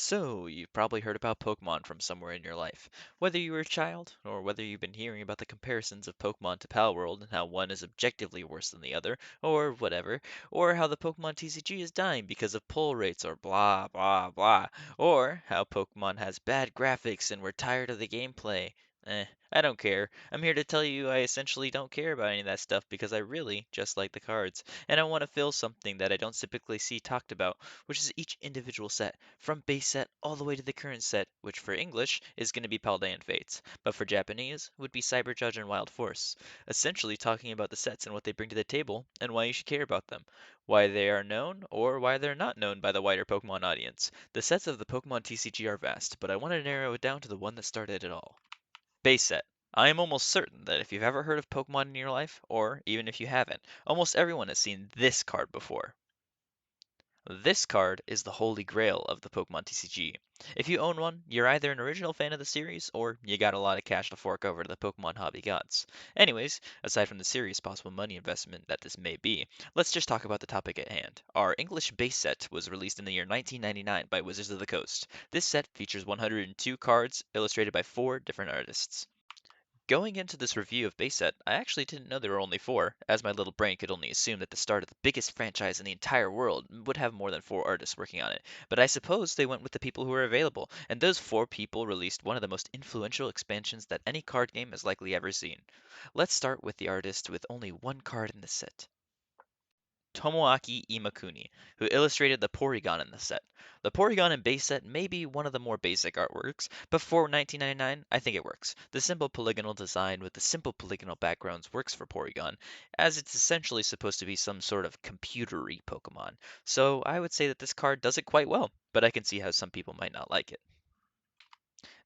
So, you've probably heard about Pokemon from somewhere in your life. Whether you were a child, or whether you've been hearing about the comparisons of Pokemon to Palworld and how one is objectively worse than the other, or whatever, or how the Pokemon TCG is dying because of pull rates or blah blah blah, or how Pokemon has bad graphics and we're tired of the gameplay. I don't care. I'm here to tell you I essentially don't care about any of that stuff because I really just like the cards, and I want to fill something that I don't typically see talked about, which is each individual set, from base set all the way to the current set, which for English is going to be Paldean Fates, but for Japanese would be Cyber Judge and Wild Force, essentially talking about the sets and what they bring to the table and why you should care about them, why they are known or why they're not known by the wider Pokemon audience. The sets of the Pokemon TCG are vast, but I want to narrow it down to the one that started it all. Base set. I am almost certain that if you've ever heard of Pokemon in your life, or even if you haven't, almost everyone has seen this card before. This card is the holy grail of the Pokemon TCG. If you own one, you're either an original fan of the series, or you got a lot of cash to fork over to the Pokemon hobby gods. Anyways, aside from the serious possible money investment that this may be, let's just talk about the topic at hand. Our English base set was released in the year 1999 by Wizards of the Coast. This set features 102 cards illustrated by 4 different artists. Going into this review of base set, I actually didn't know there were only 4, as my little brain could only assume that the start of the biggest franchise in the entire world would have more than 4 artists working on it. But I suppose they went with the people who were available, and those 4 people released one of the most influential expansions that any card game has likely ever seen. Let's start with the artist with only 1 card in the set. Tomoaki Imakuni, who illustrated the Porygon in the set. The Porygon in base set may be one of the more basic artworks, but for 1999, I think it works. The simple polygonal design with the simple polygonal backgrounds works for Porygon, as it's essentially supposed to be some sort of computery Pokemon. So I would say that this card does it quite well, but I can see how some people might not like it.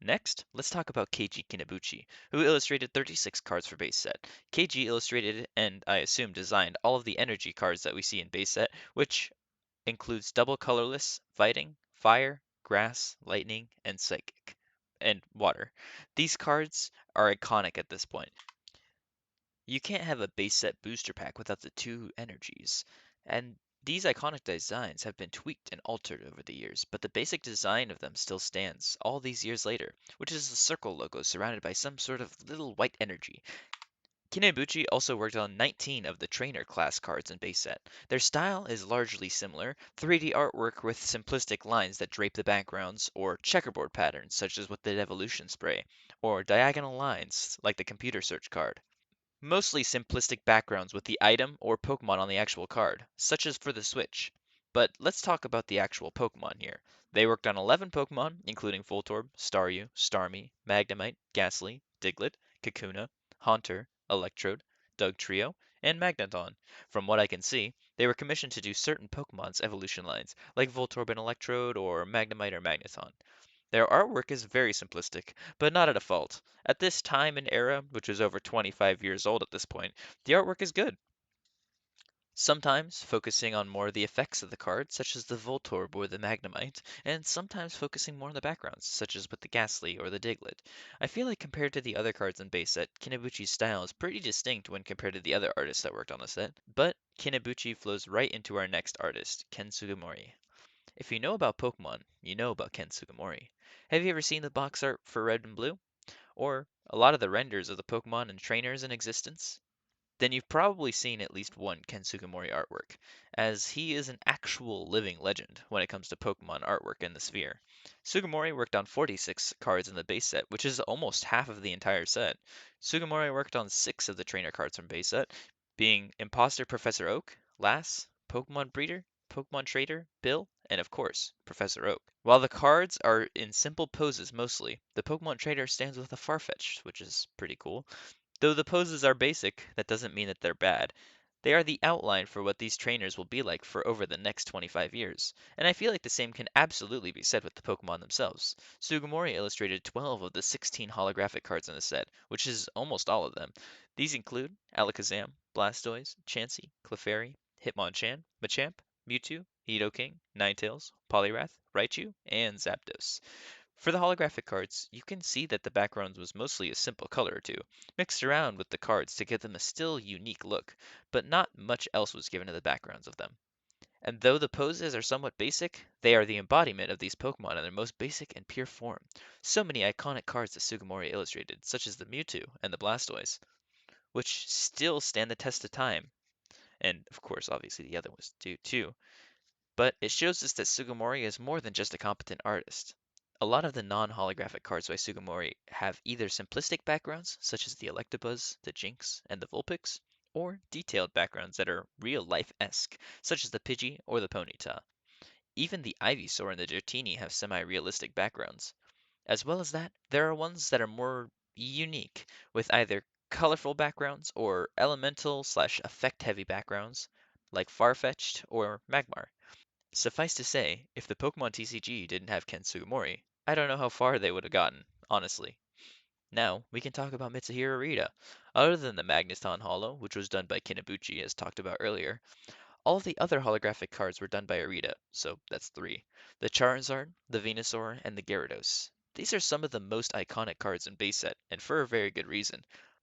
Next, let's talk about Keiji Kinabuchi, who illustrated 36 cards for base set. Keiji illustrated and I assume designed all of the energy cards that we see in base set, which includes double colorless, fighting, fire, grass, lightning, and psychic, and water. These cards are iconic at this point. You can't have a base set booster pack without the 2 energies, and these iconic designs have been tweaked and altered over the years, but the basic design of them still stands all these years later, which is a circle logo surrounded by some sort of little white energy. Kinebuchi also worked on 19 of the trainer class cards in base set. Their style is largely similar, 3D artwork with simplistic lines that drape the backgrounds, or checkerboard patterns such as with the evolution spray, or diagonal lines like the computer search card. Mostly simplistic backgrounds with the item or Pokemon on the actual card, such as for the Switch. But let's talk about the actual Pokemon here. They worked on 11 Pokemon, including Voltorb, Staryu, Starmie, Magnemite, Ghastly, Diglett, Kakuna, Haunter, Electrode, Dugtrio, and Magneton. From what I can see, they were commissioned to do certain Pokemon's evolution lines, like Voltorb and Electrode, or Magnemite or Magneton. Their artwork is very simplistic, but not at a fault. At this time and era, which is over 25 years old at this point, the artwork is good. Sometimes focusing on more of the effects of the card, such as the Voltorb or the Magnemite, and sometimes focusing more on the backgrounds, such as with the Ghastly or the Diglett. I feel like compared to the other cards in base set, Kinebuchi's style is pretty distinct when compared to the other artists that worked on the set, but Kinebuchi flows right into our next artist, Ken Sugimori. If you know about Pokemon, you know about Ken Sugimori. Have you ever seen the box art for Red and Blue? Or a lot of the renders of the Pokemon and trainers in existence? Then you've probably seen at least one Ken Sugimori artwork, as he is an actual living legend when it comes to Pokemon artwork in the sphere. Sugimori worked on 46 cards in the base set, which is almost half of the entire set. Sugimori worked on 6 of the trainer cards from base set, being Imposter Professor Oak, Lass, Pokemon Breeder, Pokemon Trader, Bill, and of course, Professor Oak. While the cards are in simple poses mostly, the Pokemon Trader stands with a Farfetch'd, which is pretty cool. Though the poses are basic, that doesn't mean that they're bad. They are the outline for what these trainers will be like for over the next 25 years. And I feel like the same can absolutely be said with the Pokemon themselves. Sugimori illustrated 12 of the 16 holographic cards in the set, which is almost all of them. These include Alakazam, Blastoise, Chansey, Clefairy, Hitmonchan, Machamp, Mewtwo, Nidoking, Ninetales, Poliwrath, Raichu, and Zapdos. For the holographic cards, you can see that the background was mostly a simple color or two, mixed around with the cards to give them a still unique look, but not much else was given to the backgrounds of them. And though the poses are somewhat basic, they are the embodiment of these Pokemon in their most basic and pure form. So many iconic cards that Sugimori illustrated, such as the Mewtwo and the Blastoise, which still stand the test of time. And of course, obviously the other ones do too. But it shows us that Sugimori is more than just a competent artist. A lot of the non-holographic cards by Sugimori have either simplistic backgrounds, such as the Electabuzz, the Jynx, and the Vulpix, or detailed backgrounds that are real-life-esque, such as the Pidgey or the Ponyta. Even the Ivysaur and the Dratini have semi-realistic backgrounds. As well as that, there are ones that are more unique, with either colorful backgrounds or elemental/effect-heavy backgrounds, like Farfetch'd or Magmar. Suffice to say, if the Pokemon TCG didn't have Ken Sugimori, I don't know how far they would have gotten, honestly. Now, we can talk about Mitsuhiro Arita. Other than the Magneton Holo, which was done by Kinabuchi as talked about earlier, all of the other holographic cards were done by Arita, so that's three. The Charizard, the Venusaur, and the Gyarados. These are some of the most iconic cards in base set, and for a very good reason.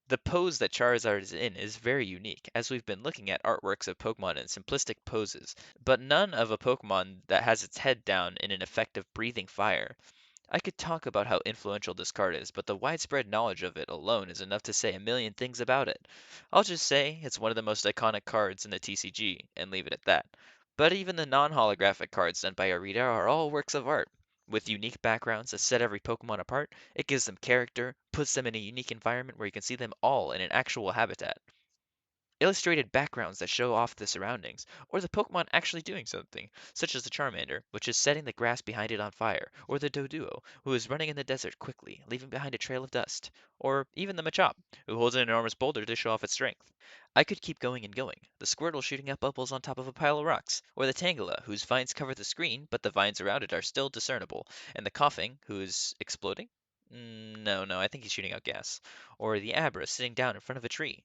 The pose that Charizard is in is very unique, as we've been looking at artworks of Pokemon in simplistic poses, but none of a Pokemon that has its head down in an effect of breathing fire. I could talk about how influential this card is, but the widespread knowledge of it alone is enough to say a million things about it. I'll just say it's one of the most iconic cards in the TCG, and leave it at that. But even the non-holographic cards done by Arita are all works of art. With unique backgrounds that set every Pokemon apart, it gives them character, puts them in a unique environment where you can see them all in an actual habitat. Illustrated backgrounds that show off the surroundings, or the Pokemon actually doing something, such as the Charmander, which is setting the grass behind it on fire, or the Doduo, who is running in the desert quickly, leaving behind a trail of dust, or even the Machop, who holds an enormous boulder to show off its strength. I could keep going and going. The Squirtle shooting up bubbles on top of a pile of rocks, or the Tangela, whose vines cover the screen, but the vines around it are still discernible, and the Coughing, who's exploding? No, I think he's shooting out gas. Or the Abra sitting down in front of a tree.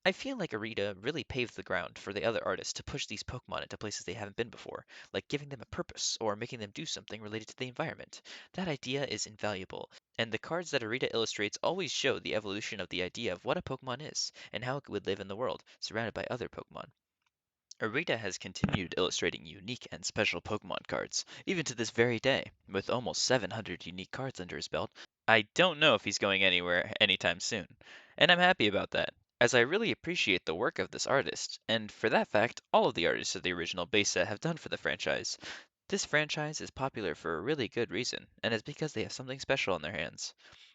I feel like Arita really paved the ground for the other artists to push these Pokemon into places they haven't been before, like giving them a purpose or making them do something related to the environment. That idea is invaluable, and the cards that Arita illustrates always show the evolution of the idea of what a Pokemon is and how it would live in the world, surrounded by other Pokemon. Arita has continued illustrating unique and special Pokemon cards, even to this very day, with almost 700 unique cards under his belt. I don't know if he's going anywhere anytime soon, and I'm happy about that, as I really appreciate the work of this artist, and for that fact, all of the artists of the original base set have done for the franchise. This franchise is popular for a really good reason, and it's because they have something special on their hands.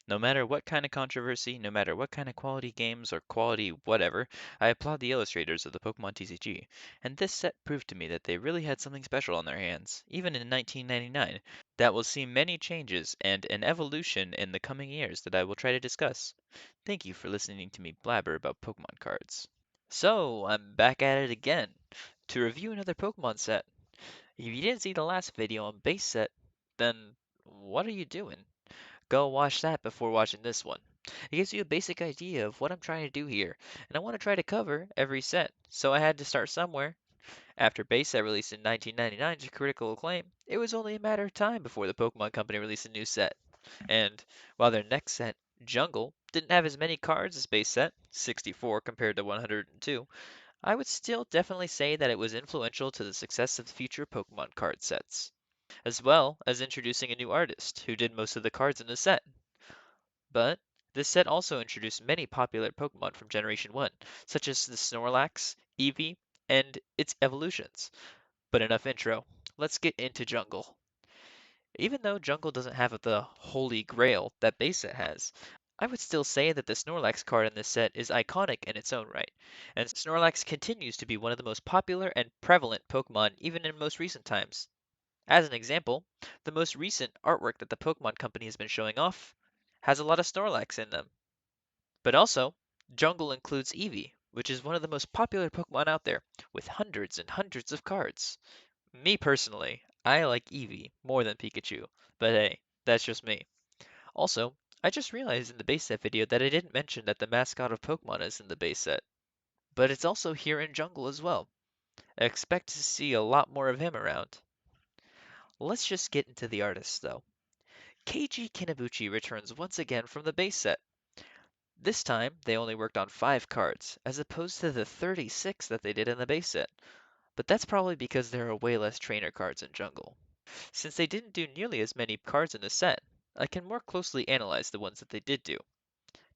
No matter what kind of controversy, no matter what kind of quality games or quality whatever, I applaud the illustrators of the Pokemon TCG, and this set proved to me that they really had something special on their hands, even in 1999, that will see many changes and an evolution in the coming years that I will try to discuss. Thank you for listening to me blabber about Pokemon cards. So, I'm back at it again to review another Pokemon set. If you didn't see the last video on base set, then what are you doing? Go watch that before watching this one. It gives you a basic idea of what I'm trying to do here, and I want to try to cover every set, so I had to start somewhere. After base set released in 1999 to critical acclaim, it was only a matter of time before the Pokemon Company released a new set. And while their next set, Jungle, didn't have as many cards as base set, 64 compared to 102, I would still definitely say that it was influential to the success of future Pokemon card sets, as well as introducing a new artist who did most of the cards in the set. But this set also introduced many popular Pokemon from Generation 1, such as the Snorlax, Eevee, and its evolutions. But enough intro. Let's get into Jungle. Even though Jungle doesn't have the Holy Grail that base set has, I would still say that the Snorlax card in this set is iconic in its own right, and Snorlax continues to be one of the most popular and prevalent Pokemon even in most recent times. As an example, the most recent artwork that the Pokemon Company has been showing off has a lot of Snorlax in them. But also, Jungle includes Eevee, which is one of the most popular Pokemon out there, with hundreds and hundreds of cards. Me personally, I like Eevee more than Pikachu, but hey, that's just me. Also, I just realized in the base set video that I didn't mention that the mascot of Pokemon is in the base set, but it's also here in Jungle as well. I expect to see a lot more of him around. Let's just get into the artists though. Keiji Kinabuchi returns once again from the base set. This time, they only worked on 5 cards, as opposed to the 36 that they did in the base set. but that's probably because there are way less trainer cards in Jungle. Since they didn't do nearly as many cards in the set, I can more closely analyze the ones that they did do.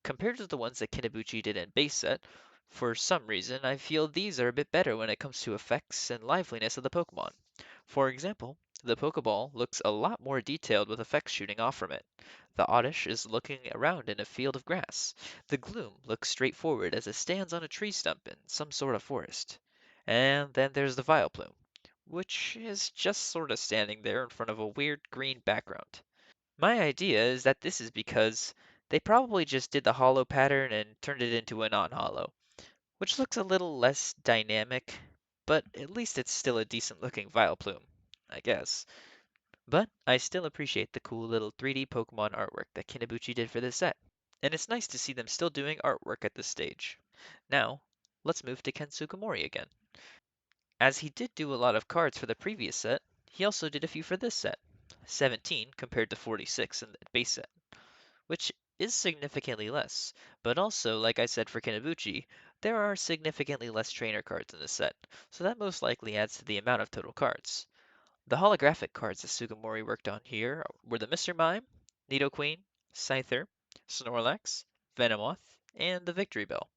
Compared to the ones that Kinabuchi did in base set, for some reason I feel these are a bit better when it comes to effects and liveliness of the Pokemon. For example, the Pokeball looks a lot more detailed with effects shooting off from it. The Oddish is looking around in a field of grass. The Gloom looks straightforward as it stands on a tree stump in some sort of forest. And then there's the Vileplume, which is just sort of standing there in front of a weird green background. My idea is that this is because they probably just did the hollow pattern and turned it into a non-hollow, which looks a little less dynamic, but at least it's still a decent looking Vileplume, I guess. But I still appreciate the cool little 3D Pokemon artwork that Kinabuchi did for this set, and it's nice to see them still doing artwork at this stage. Now, let's move to Ken Sugimori again. As he did do a lot of cards for the previous set, he also did a few for this set, 17 compared to 46 in the base set, which is significantly less. But also, like I said for Kinabuchi, there are significantly less trainer cards in this set, so that most likely adds to the amount of total cards. The holographic cards that Sugimori worked on here were the Mr. Mime, Nidoqueen, Scyther, Snorlax, Venomoth, and the Victory Bell.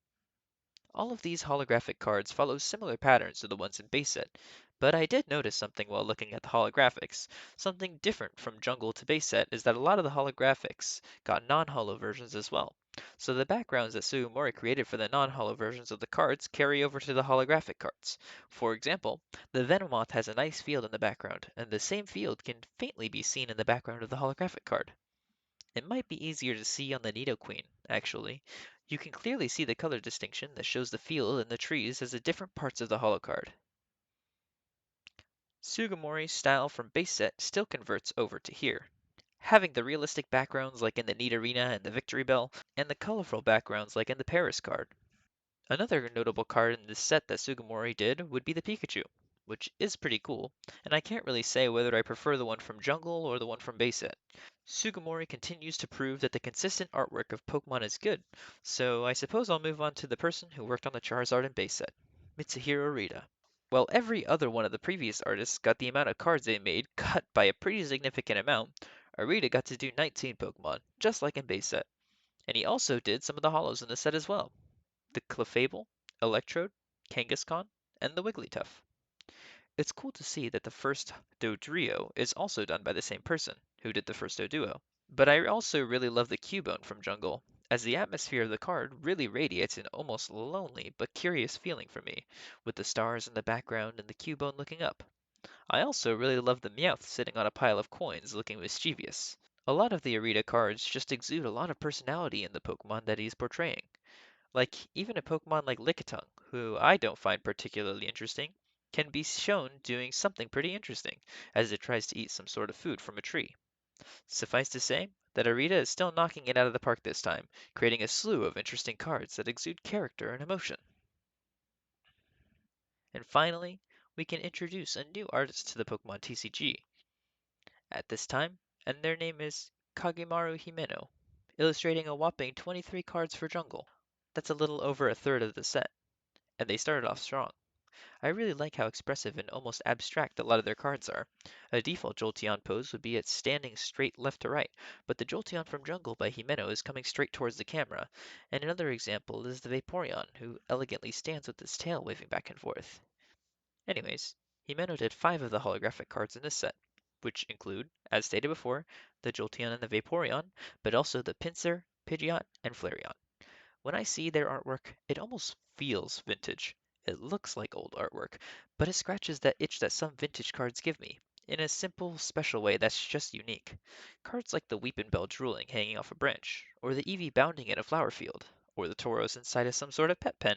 All of these holographic cards follow similar patterns to the ones in base set, but I did notice something while looking at the holographics. Something different from Jungle to base set is that a lot of the holographics got non-holo versions as well. So the backgrounds that Sugimori created for the non-holo versions of the cards carry over to the holographic cards. For example, the Venomoth has a nice field in the background, and the same field can faintly be seen in the background of the holographic card. It might be easier to see on the Nidoqueen, actually. You can clearly see the color distinction that shows the field and the trees as the different parts of the holo card. Sugimori's style from base set still converts over to here, having the realistic backgrounds like in the Nidorina and the Victory Bell, and the colorful backgrounds like in the Paris card. Another notable card in this set that Sugimori did would be the Pikachu, which is pretty cool, and I can't really say whether I prefer the one from Jungle or the one from base set. Sugimori continues to prove that the consistent artwork of Pokemon is good, so I suppose I'll move on to the person who worked on the Charizard and base set, Mitsuhiro Rita. While every other one of the previous artists got the amount of cards they made cut by a pretty significant amount, Arita got to do 19 Pokemon, just like in base set. And he also did some of the holos in the set as well. The Clefable, Electrode, Kangaskhan, and the Wigglytuff. It's cool to see that the first Dodrio is also done by the same person who did the first Doduo. But I also really love the Cubone from Jungle, as the atmosphere of the card really radiates an almost lonely but curious feeling for me, with the stars in the background and the Cubone looking up. I also really love the Meowth sitting on a pile of coins looking mischievous. A lot of the Arita cards just exude a lot of personality in the Pokemon that he's portraying. Like, even a Pokemon like Lickitung, who I don't find particularly interesting, can be shown doing something pretty interesting, as it tries to eat some sort of food from a tree. Suffice to say that Arita is still knocking it out of the park this time, creating a slew of interesting cards that exude character and emotion. And finally, we can introduce a new artist to the Pokemon TCG at this time, and their name is Kagemaru Himeno, illustrating a whopping 23 cards for Jungle. That's a little over a third of the set, and they started off strong. I really like how expressive and almost abstract a lot of their cards are. A default Jolteon pose would be it standing straight left to right, but the Jolteon from Jungle by Himeno is coming straight towards the camera. And another example is the Vaporeon, who elegantly stands with its tail waving back and forth. Anyways, Himeno did 5 of the holographic cards in this set, which include, as stated before, the Jolteon and the Vaporeon, but also the Pinsir, Pidgeot, and Flareon. When I see their artwork, it almost feels vintage. It looks like old artwork, but it scratches that itch that some vintage cards give me, in a simple, special way that's just unique. Cards like the Weepinbell drooling hanging off a branch, or the Eevee bounding in a flower field, or the Tauros inside of some sort of pet pen,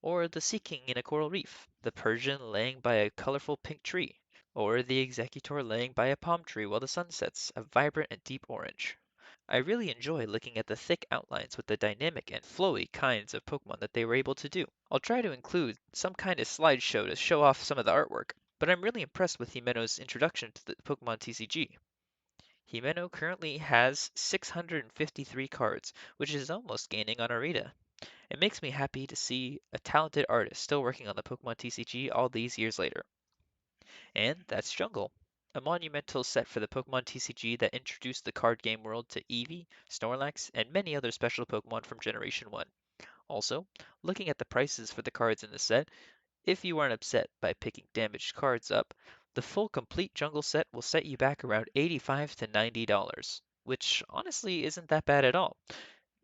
or the Sea King in a coral reef, the Persian laying by a colorful pink tree, or the Executor laying by a palm tree while the sun sets, a vibrant and deep orange. I really enjoy looking at the thick outlines with the dynamic and flowy kinds of Pokemon that they were able to do. I'll try to include some kind of slideshow to show off some of the artwork, but I'm really impressed with Himeno's introduction to the Pokemon TCG. Himeno currently has 653 cards, which is almost gaining on Arita. It makes me happy to see a talented artist still working on the Pokemon TCG all these years later. And that's Jungle, a monumental set for the Pokemon TCG that introduced the card game world to Eevee, Snorlax, and many other special Pokemon from Generation 1. Also, looking at the prices for the cards in the set, if you aren't upset by picking damaged cards up, the full complete Jungle set will set you back around $85 to $90, which honestly isn't that bad at all.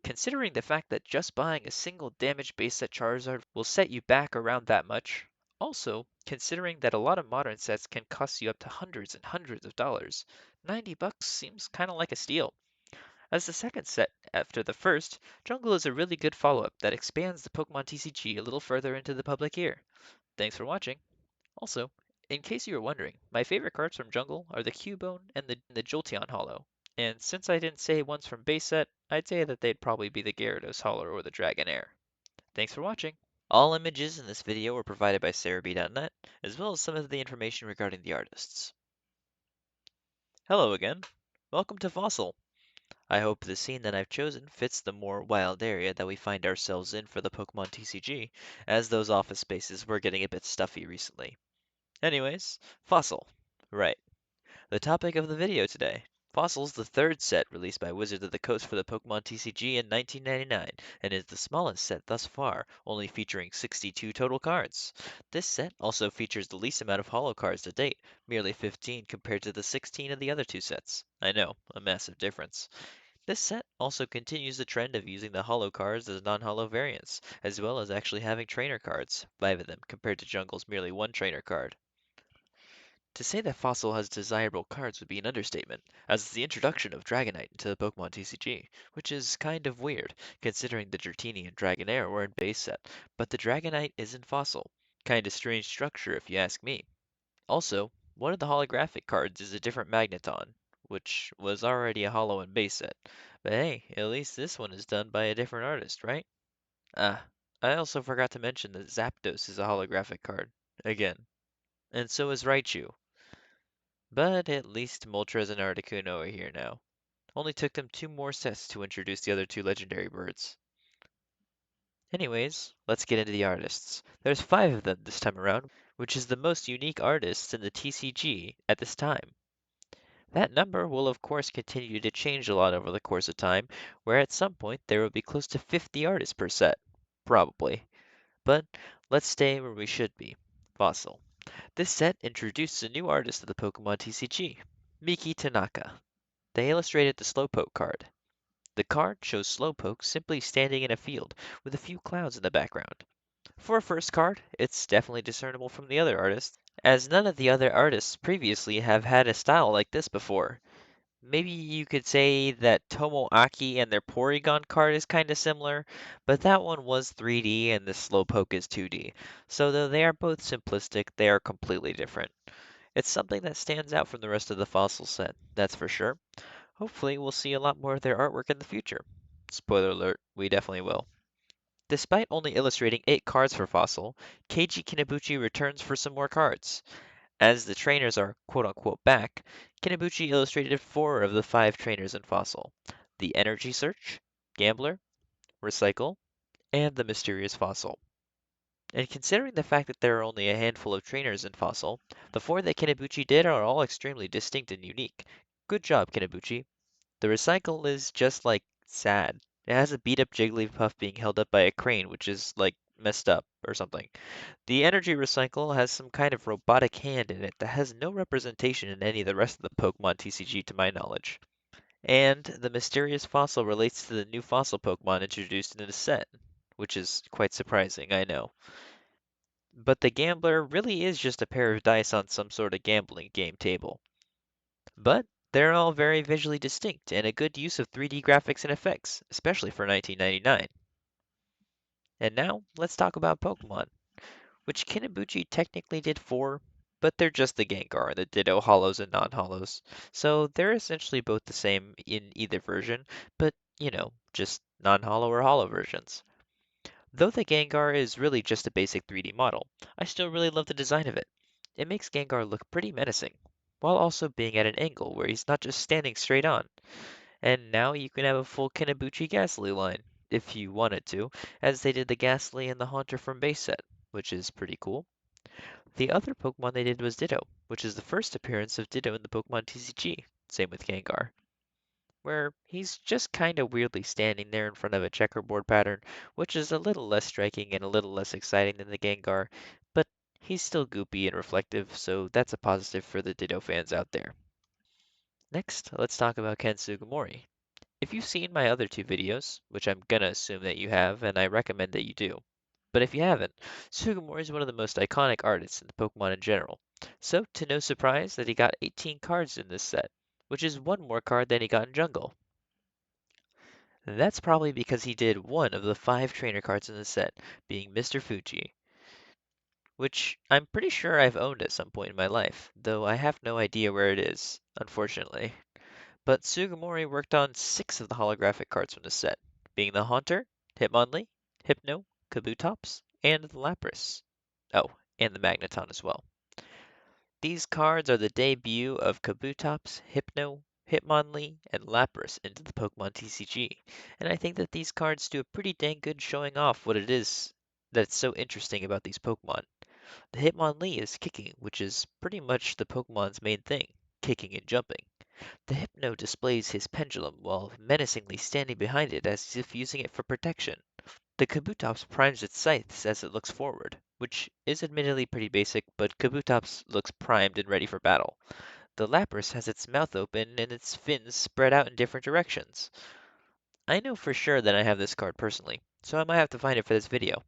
Considering the fact that just buying a single damaged base set Charizard will set you back around that much. Also, considering that a lot of modern sets can cost you up to hundreds and hundreds of dollars, $90 seems kinda like a steal. As the second set after the first, Jungle is a really good follow-up that expands the Pokemon TCG a little further into the public ear. Thanks for watching. Also, in case you were wondering, my favorite cards from Jungle are the Cubone and the Jolteon Holo. And since I didn't say ones from base set, I'd say that they'd probably be the Gyarados Holo or the Dragonair. Thanks for watching. All images in this video were provided by Cerebi.net, as well as some of the information regarding the artists. Hello again. Welcome to Fossil. I hope the scene that I've chosen fits the more wild area that we find ourselves in for the Pokemon TCG, as those office spaces were getting a bit stuffy recently. Anyways, Fossil. Right. The topic of the video today. Fossil's the third set released by Wizards of the Coast for the Pokemon TCG in 1999, and is the smallest set thus far, only featuring 62 total cards. This set also features the least amount of holo cards to date, merely 15 compared to the 16 of the other two sets. I know, a massive difference. This set also continues the trend of using the holo cards as non-holo variants, as well as actually having trainer cards, 5 of them, compared to Jungle's merely 1 trainer card. To say that Fossil has desirable cards would be an understatement, as it's the introduction of Dragonite into the Pokemon TCG, which is kind of weird, considering the Dratini and Dragonair were in base set, but the Dragonite is in Fossil. Kinda strange structure if you ask me. Also, one of the holographic cards is a different Magneton, which was already a holo in base set. But hey, at least this one is done by a different artist, right? Ah, I also forgot to mention that Zapdos is a holographic card. Again. And so is Raichu. But at least Moltres and Articuno are here now. Only took them 2 more sets to introduce the other 2 legendary birds. Anyways, let's get into the artists. There's 5 of them this time around, which is the most unique artists in the TCG at this time. That number will of course continue to change a lot over the course of time, where at some point there will be close to 50 artists per set. Probably. But let's stay where we should be. Fossil. This set introduced a new artist to the Pokemon TCG, Miki Tanaka. They illustrated the Slowpoke card. The card shows Slowpoke simply standing in a field with a few clouds in the background. For a first card, it's definitely discernible from the other artists, as none of the other artists previously have had a style like this before. Maybe you could say that Tomoaki and their Porygon card is kinda similar, but that one was 3D and the Slowpoke is 2D. So though they are both simplistic, they are completely different. It's something that stands out from the rest of the Fossil set, that's for sure. Hopefully, we'll see a lot more of their artwork in the future. Spoiler alert, we definitely will. Despite only illustrating 8 cards for Fossil, Keiji Kinabuchi returns for some more cards. As the trainers are quote-unquote back, Kinabuchi illustrated 4 of the 5 trainers in Fossil: the Energy Search, Gambler, Recycle, and the Mysterious Fossil. And considering the fact that there are only a handful of trainers in Fossil, the 4 that Kinabuchi did are all extremely distinct and unique. Good job, Kinabuchi. The recycle is just, like, sad. It has a beat-up Jigglypuff being held up by a crane, which is, like, messed up or something. The energy recycle has some kind of robotic hand in it that has no representation in any of the rest of the Pokemon TCG to my knowledge. And the mysterious fossil relates to the new fossil Pokemon introduced in the set, which is quite surprising, I know. But the gambler really is just a pair of dice on some sort of gambling game table. But they're all very visually distinct and a good use of 3D graphics and effects, especially for 1999. And now, let's talk about Pokemon, which Kinabuchi technically did 4, but they're just the Gengar and the Ditto Hollows and non-Hollows. So they're essentially both the same in either version, but, just non-Hollow or Hollow versions. Though the Gengar is really just a basic 3D model, I still really love the design of it. It makes Gengar look pretty menacing, while also being at an angle where he's not just standing straight on. And now you can have a full Kinabuchi Ghastly line. if you wanted to, as they did the Ghastly and the Haunter from base set, which is pretty cool. The other Pokemon they did was Ditto, which is the first appearance of Ditto in the Pokemon TCG. Same with Gengar, where he's just kind of weirdly standing there in front of a checkerboard pattern, which is a little less striking and a little less exciting than the Gengar, but he's still goopy and reflective, so that's a positive for the Ditto fans out there. Next, let's talk about Ken Sugimori. If you've seen my other two videos, which I'm gonna assume that you have, and I recommend that you do, but if you haven't, Sugimori is one of the most iconic artists in the Pokemon in general. So, to no surprise that he got 18 cards in this set, which is one more card than he got in Jungle. That's probably because he did one of the 5 trainer cards in the set, being Mr. Fuji, which I'm pretty sure I've owned at some point in my life, though I have no idea where it is, unfortunately. But Sugimori worked on 6 of the holographic cards from the set, being the Haunter, Hitmonlee, Hypno, Kabutops, and the Lapras. Oh, and the Magneton as well. These cards are the debut of Kabutops, Hypno, Hitmonlee, and Lapras into the Pokemon TCG, and I think that these cards do a pretty dang good showing off what it is that's so interesting about these Pokemon. The Hitmonlee is kicking, which is pretty much the Pokemon's main thing, kicking and jumping. The Hypno displays his pendulum while menacingly standing behind it as if using it for protection. The Kabutops primes its scythes as it looks forward, which is admittedly pretty basic, but Kabutops looks primed and ready for battle. The Lapras has its mouth open and its fins spread out in different directions. I know for sure that I have this card personally, so I might have to find it for this video.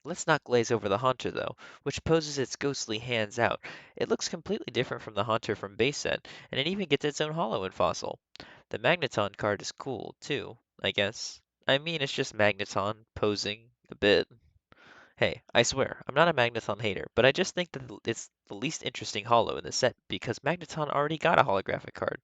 Let's not glaze over the Haunter though, which poses its ghostly hands out. It looks completely different from the Haunter from base set, and it even gets its own holo in Fossil. The Magneton card is cool, too, I guess. I mean, it's just Magneton posing a bit. Hey, I swear, I'm not a Magneton hater, but I just think that it's the least interesting holo in the set because Magneton already got a holographic card.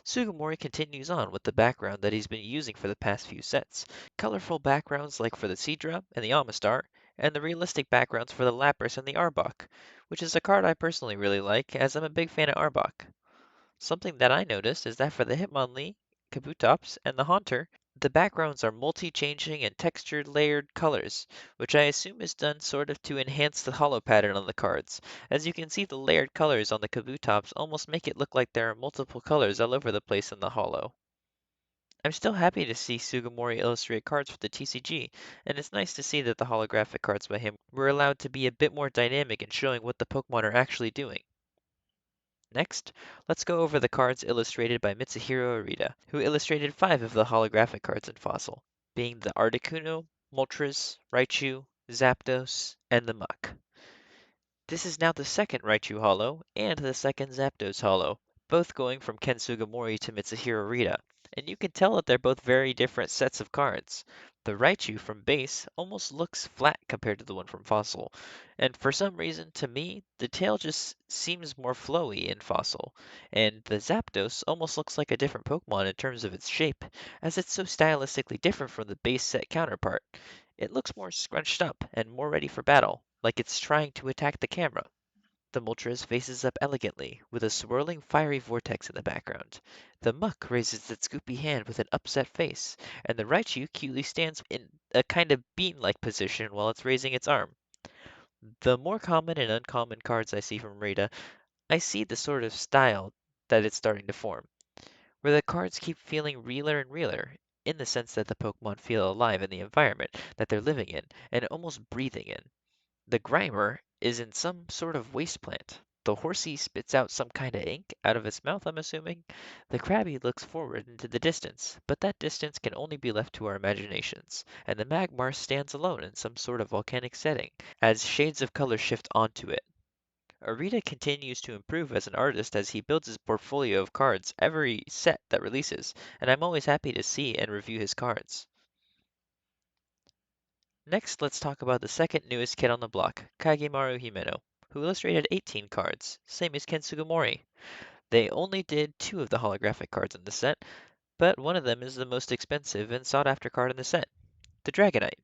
Sugimori continues on with the background that he's been using for the past few sets. Colorful backgrounds like for the Seadra and the Amistar, and the realistic backgrounds for the Lapras and the Arbok, which is a card I personally really like as I'm a big fan of Arbok. Something that I noticed is that for the Hitmonlee, Kabutops, and the Haunter, the backgrounds are multi-changing and textured layered colors, which I assume is done sort of to enhance the holo pattern on the cards. As you can see, the layered colors on the Kabutops almost make it look like there are multiple colors all over the place in the holo. I'm still happy to see Sugimori illustrate cards for the TCG, and it's nice to see that the holographic cards by him were allowed to be a bit more dynamic in showing what the Pokemon are actually doing. Next, let's go over the cards illustrated by Mitsuhiro Arita, who illustrated 5 of the holographic cards in Fossil, being the Articuno, Moltres, Raichu, Zapdos, and the Muk. This is now the second Raichu Holo and the second Zapdos Holo, both going from Ken Sugimori to Mitsuhiro Arita, and you can tell that they're both very different sets of cards. The Raichu from base almost looks flat compared to the one from Fossil, and for some reason, to me, the tail just seems more flowy in Fossil, and the Zapdos almost looks like a different Pokemon in terms of its shape, as it's so stylistically different from the base set counterpart. It looks more scrunched up and more ready for battle, like it's trying to attack the camera. The Moltres faces up elegantly, with a swirling fiery vortex in the background. The Muk raises its goopy hand with an upset face, and the Raichu cutely stands in a kind of bean-like position while it's raising its arm. The more common and uncommon cards I see from Rita, I see the sort of style that it's starting to form, where the cards keep feeling realer and realer, in the sense that the Pokemon feel alive in the environment that they're living in and almost breathing in. The Grimer is in some sort of waste plant. The Horsey spits out some kind of ink out of its mouth, I'm assuming. The Krabby looks forward into the distance, but that distance can only be left to our imaginations, and the Magmar stands alone in some sort of volcanic setting, as shades of color shift onto it. Arita continues to improve as an artist as he builds his portfolio of cards every set that releases, and I'm always happy to see and review his cards. Next, let's talk about the second newest kid on the block, Kagemaru Himeno, who illustrated 18 cards, same as Ken Sugimori. They only did 2 of the holographic cards in the set, but one of them is the most expensive and sought after card in the set, the Dragonite.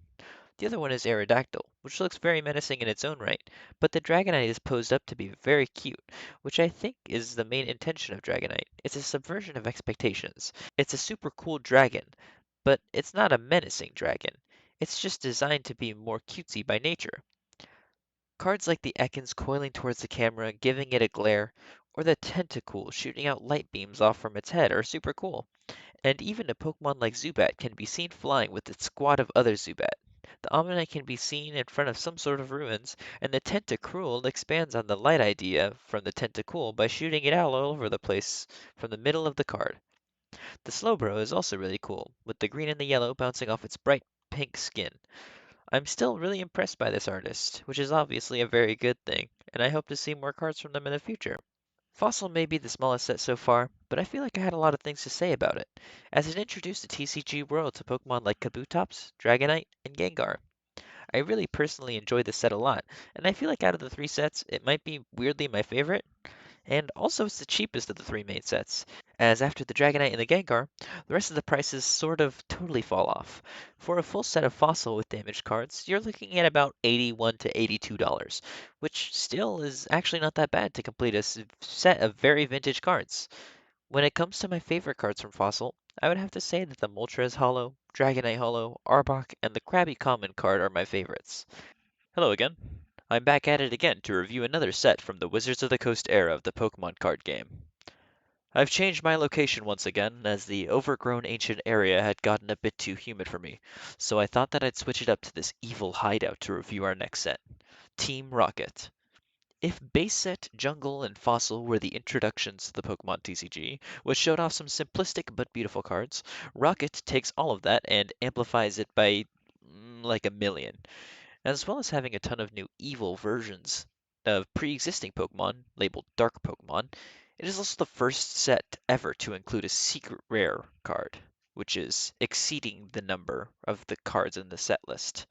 The other one is Aerodactyl, which looks very menacing in its own right, but the Dragonite is posed up to be very cute, which I think is the main intention of Dragonite. It's a subversion of expectations. It's a super cool dragon, but it's not a menacing dragon. It's just designed to be more cutesy by nature. Cards like the Ekans coiling towards the camera, giving it a glare, or the Tentacool shooting out light beams off from its head are super cool. And even a Pokemon like Zubat can be seen flying with its squad of other Zubat. The Omanyte can be seen in front of some sort of ruins, and the Tentacruel expands on the light idea from the Tentacool by shooting it out all over the place from the middle of the card. The Slowbro is also really cool, with the green and the yellow bouncing off its bright pink skin. I'm still really impressed by this artist, which is obviously a very good thing, and I hope to see more cards from them in the future. Fossil may be the smallest set so far, but I feel like I had a lot of things to say about it, as it introduced the TCG world to Pokemon like Kabutops, Dragonite, and Gengar. I really personally enjoyed this set a lot, and I feel like out of the three sets, it might be weirdly my favorite, and also it's the cheapest of the three main sets, as after the Dragonite and the Gengar, the rest of the prices sort of totally fall off. For a full set of Fossil with damaged cards, you're looking at about $81 to $82, which still is actually not that bad to complete a set of very vintage cards. When it comes to my favorite cards from Fossil, I would have to say that the Moltres Holo, Dragonite Holo, Arbok, and the Krabby Common card are my favorites. Hello again. I'm back at it again to review another set from the Wizards of the Coast era of the Pokemon card game. I've changed my location once again, as the overgrown ancient area had gotten a bit too humid for me, so I thought that I'd switch it up to this evil hideout to review our next set, Team Rocket. If base set, jungle, and fossil were the introductions to the Pokemon TCG, which showed off some simplistic but beautiful cards, Rocket takes all of that and amplifies it by like a million, as well as having a ton of new evil versions of pre-existing Pokemon, labeled Dark Pokemon. It is also the first set ever to include a secret rare card, which is exceeding the number of the cards in the set list.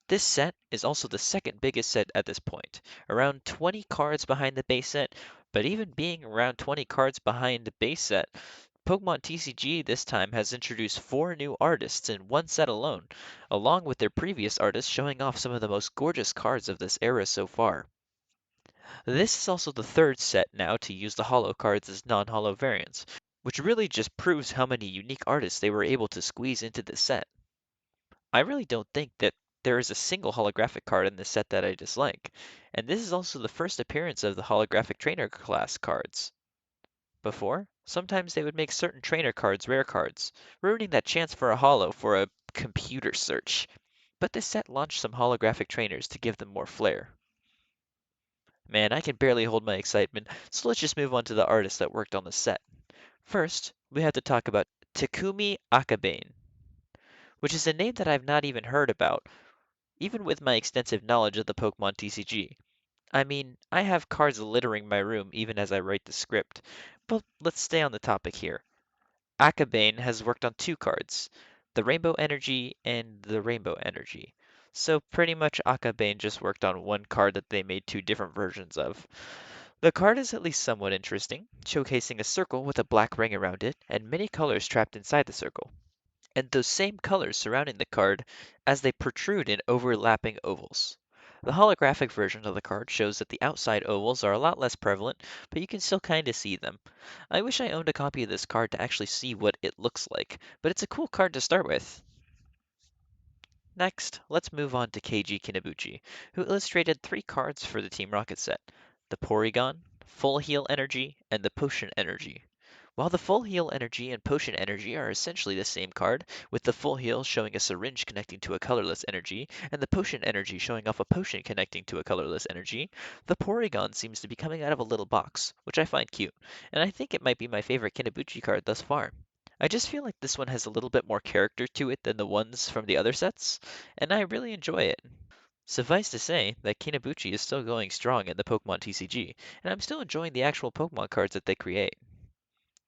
This set is also the second biggest set at this point, around 20 cards behind the base set, but even being around 20 cards behind the base set, Pokemon TCG this time has introduced 4 new artists in one set alone, along with their previous artists showing off some of the most gorgeous cards of this era so far. This is also the third set now to use the holo cards as non-holo variants, which really just proves how many unique artists they were able to squeeze into this set. I really don't think that there is a single holographic card in this set that I dislike, and this is also the first appearance of the holographic trainer class cards. Before, sometimes they would make certain trainer cards rare cards, ruining that chance for a holo for a computer search. But this set launched some holographic trainers to give them more flair. Man, I can barely hold my excitement, so let's just move on to the artists that worked on the set. First, we have to talk about Takumi Akabane, which is a name that I've not even heard about, even with my extensive knowledge of the Pokemon TCG. I mean, I have cards littering my room even as I write the script, but let's stay on the topic here. Akabane has worked on 2 cards, the Rainbow Energy and the Rainbow Energy. So pretty much Akabane just worked on one card that they made 2 different versions of. The card is at least somewhat interesting, showcasing a circle with a black ring around it and many colors trapped inside the circle, and those same colors surrounding the card as they protrude in overlapping ovals. The holographic version of the card shows that the outside ovals are a lot less prevalent, but you can still kinda see them. I wish I owned a copy of this card to actually see what it looks like, but it's a cool card to start with. Next, let's move on to Keiji Kinabuchi, who illustrated 3 cards for the Team Rocket set, the Porygon, Full Heal Energy, and the Potion Energy. While the Full Heal Energy and Potion Energy are essentially the same card, with the Full Heal showing a syringe connecting to a colorless energy, and the Potion Energy showing off a potion connecting to a colorless energy, the Porygon seems to be coming out of a little box, which I find cute, and I think it might be my favorite Kinabuchi card thus far. I just feel like this one has a little bit more character to it than the ones from the other sets, and I really enjoy it. Suffice to say that Kinabuchi is still going strong in the Pokemon TCG, and I'm still enjoying the actual Pokemon cards that they create.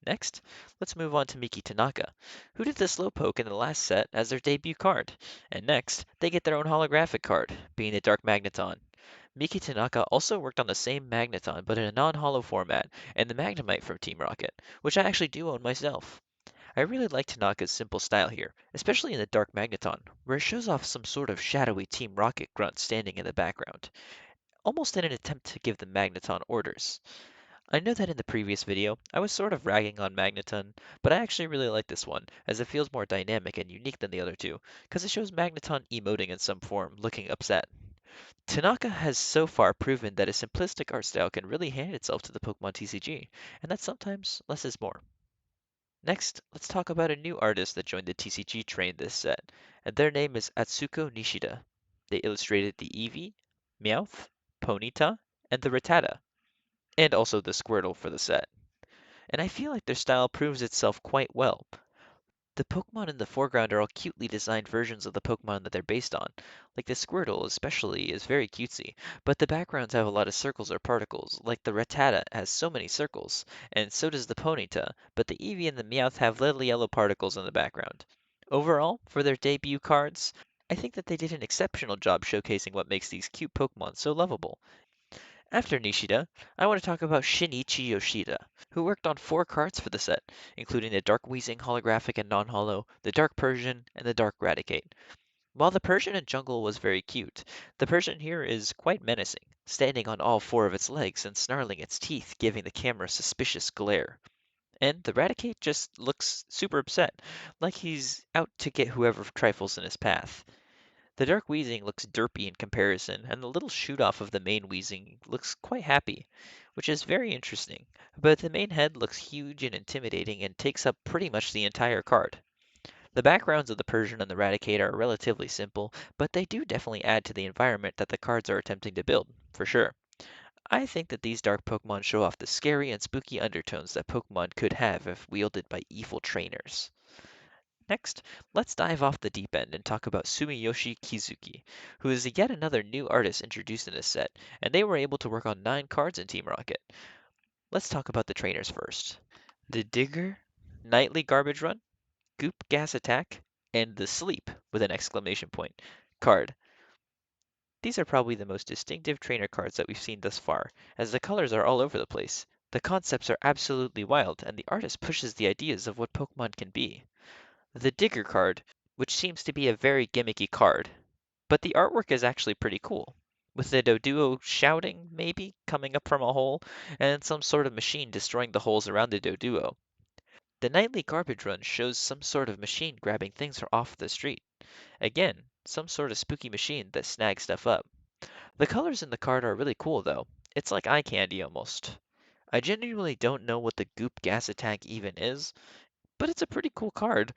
Next, let's move on to Miki Tanaka, who did the Slowpoke in the last set as their debut card, and next, they get their own holographic card, being the Dark Magneton. Miki Tanaka also worked on the same Magneton but in a non-holo format, and the Magnemite from Team Rocket, which I actually do own myself. I really like Tanaka's simple style here, especially in the Dark Magneton, where it shows off some sort of shadowy Team Rocket grunt standing in the background, almost in an attempt to give the Magneton orders. I know that in the previous video, I was sort of ragging on Magneton, but I actually really like this one, as it feels more dynamic and unique than the other two, because it shows Magneton emoting in some form, looking upset. Tanaka has so far proven that a simplistic art style can really hand itself to the Pokemon TCG, and that sometimes less is more. Next, let's talk about a new artist that joined the TCG train this set, and their name is Atsuko Nishida. They illustrated the Eevee, Meowth, Ponyta, and the Rattata, and also the Squirtle for the set. And I feel like their style proves itself quite well. The Pokemon in the foreground are all cutely designed versions of the Pokemon that they're based on. Like the Squirtle especially is very cutesy, but the backgrounds have a lot of circles or particles, like the Rattata has so many circles, and so does the Ponyta, but the Eevee and the Meowth have little yellow particles in the background. Overall, for their debut cards, I think that they did an exceptional job showcasing what makes these cute Pokemon so lovable. After Nishida, I want to talk about Shinichi Yoshida, who worked on 4 cards for the set, including the Dark Weezing holographic and non-holo, the Dark Persian, and the Dark Raticate. While the Persian in Jungle was very cute, the Persian here is quite menacing, standing on all 4 of its legs and snarling its teeth, giving the camera a suspicious glare. And the Raticate just looks super upset, like he's out to get whoever trifles in his path. The Dark Weezing looks derpy in comparison, and the little shoot off of the main Weezing looks quite happy, which is very interesting. But the main head looks huge and intimidating and takes up pretty much the entire card. The backgrounds of the Persian and the Raticate are relatively simple, but they do definitely add to the environment that the cards are attempting to build, for sure. I think that these dark Pokemon show off the scary and spooky undertones that Pokemon could have if wielded by evil trainers. Next, let's dive off the deep end and talk about Sumiyoshi Kizuki, who is yet another new artist introduced in this set, and they were able to work on 9 cards in Team Rocket. Let's talk about the trainers first. The Digger, Nightly Garbage Run, Goop Gas Attack, and the Sleep with an exclamation point card. These are probably the most distinctive trainer cards that we've seen thus far, as the colors are all over the place. The concepts are absolutely wild, and the artist pushes the ideas of what Pokemon can be. The Digger card, which seems to be a very gimmicky card, but the artwork is actually pretty cool, with the Doduo shouting, maybe, coming up from a hole, and some sort of machine destroying the holes around the Doduo. The Nightly Garbage Run shows some sort of machine grabbing things off the street. Again, some sort of spooky machine that snags stuff up. The colors in the card are really cool though. It's like eye candy almost. I genuinely don't know what the Goop Gas Attack even is, but it's a pretty cool card.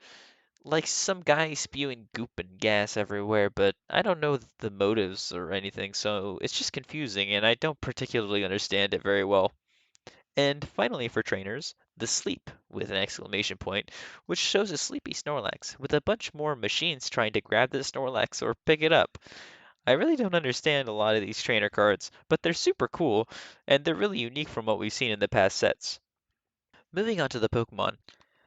Like some guy spewing goop and gas everywhere, but I don't know the motives or anything, so it's just confusing and I don't particularly understand it very well. And finally for trainers, the sleep with an exclamation point, which shows a sleepy Snorlax with a bunch more machines trying to grab the Snorlax or pick it up. I really don't understand a lot of these trainer cards, but they're super cool and they're really unique from what we've seen in the past sets. Moving on to the Pokemon.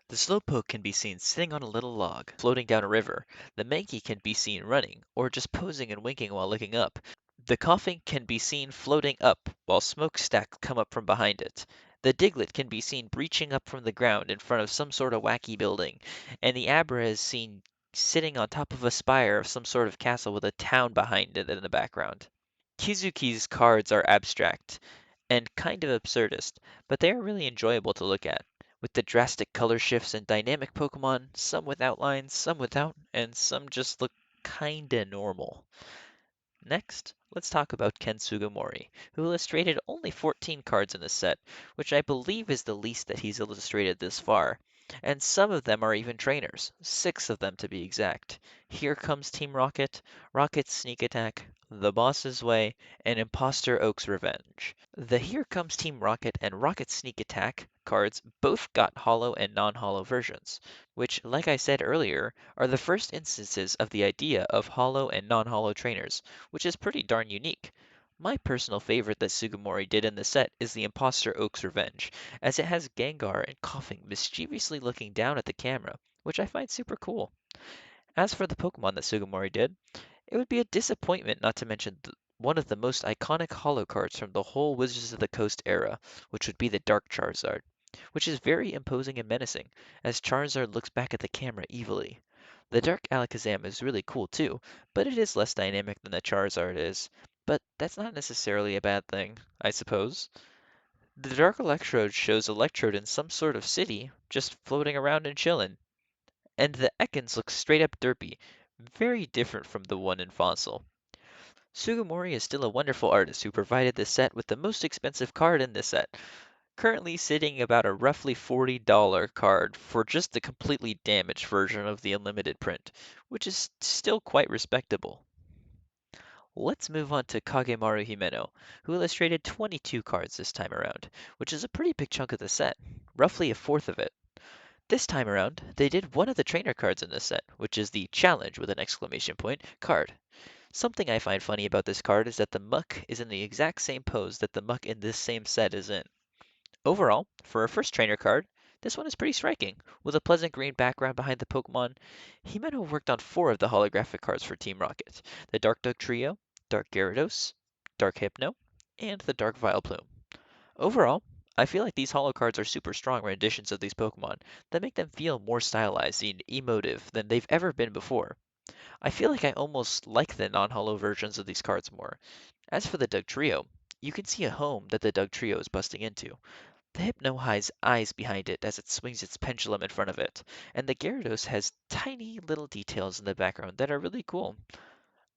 The Slowpoke can be seen sitting on a little log, floating down a river. The Mankey can be seen running, or just posing and winking while looking up. The Coughing can be seen floating up, while smokestacks come up from behind it. The Diglett can be seen breaching up from the ground in front of some sort of wacky building, and the Abra is seen sitting on top of a spire of some sort of castle with a town behind it in the background. Kizuki's cards are abstract and kind of absurdist, but they are really enjoyable to look at, with the drastic color shifts and dynamic Pokemon, some with outlines, some without, and some just look kinda normal. Next, let's talk about Ken Sugimori, who illustrated only 14 cards in the set, which I believe is the least that he's illustrated this far. And some of them are even trainers, 6 of them to be exact. Here Comes Team Rocket, Rocket's Sneak Attack, The Boss's Way, and Imposter Oak's Revenge. The Here Comes Team Rocket and Rocket Sneak Attack cards both got holo and non-holo versions, which, like I said earlier, are the first instances of the idea of holo and non-holo trainers, which is pretty darn unique. My personal favorite that Sugimori did in the set is the Imposter Oak's Revenge, as it has Gengar and Coughing mischievously looking down at the camera, which I find super cool. As for the Pokemon that Sugimori did, it would be a disappointment not to mention one of the most iconic holo cards from the whole Wizards of the Coast era, which would be the Dark Charizard, which is very imposing and menacing, as Charizard looks back at the camera evilly. The Dark Alakazam is really cool too, but it is less dynamic than the Charizard is. But that's not necessarily a bad thing, I suppose. The Dark Electrode shows Electrode in some sort of city, just floating around and chillin'. And the Ekans look straight up derpy, very different from the one in Fossil. Sugimori is still a wonderful artist who provided the set with the most expensive card in this set, currently sitting about a roughly $40 card for just the completely damaged version of the unlimited print, which is still quite respectable. Let's move on to Kagemaru Himeno, who illustrated 22 cards this time around, which is a pretty big chunk of the set, roughly a fourth of it. This time around, they did one of the trainer cards in this set, which is the challenge with an exclamation point card. Something I find funny about this card is that the muck is in the exact same pose that the muck in this same set is in. Overall, for a first trainer card, this one is pretty striking. With a pleasant green background behind the Pokemon, Himeno worked on 4 of the holographic cards for Team Rocket: the Dark Dug Trio, Dark Gyarados, Dark Hypno, and the Dark Vileplume. Overall, I feel like these holo cards are super strong renditions of these Pokemon that make them feel more stylized and emotive than they've ever been before. I feel like I almost like the non-holo versions of these cards more. As for the Doug Trio, you can see a home that the Doug Trio is busting into. The Hypno has eyes behind it as it swings its pendulum in front of it, and the Gyarados has tiny little details in the background that are really cool.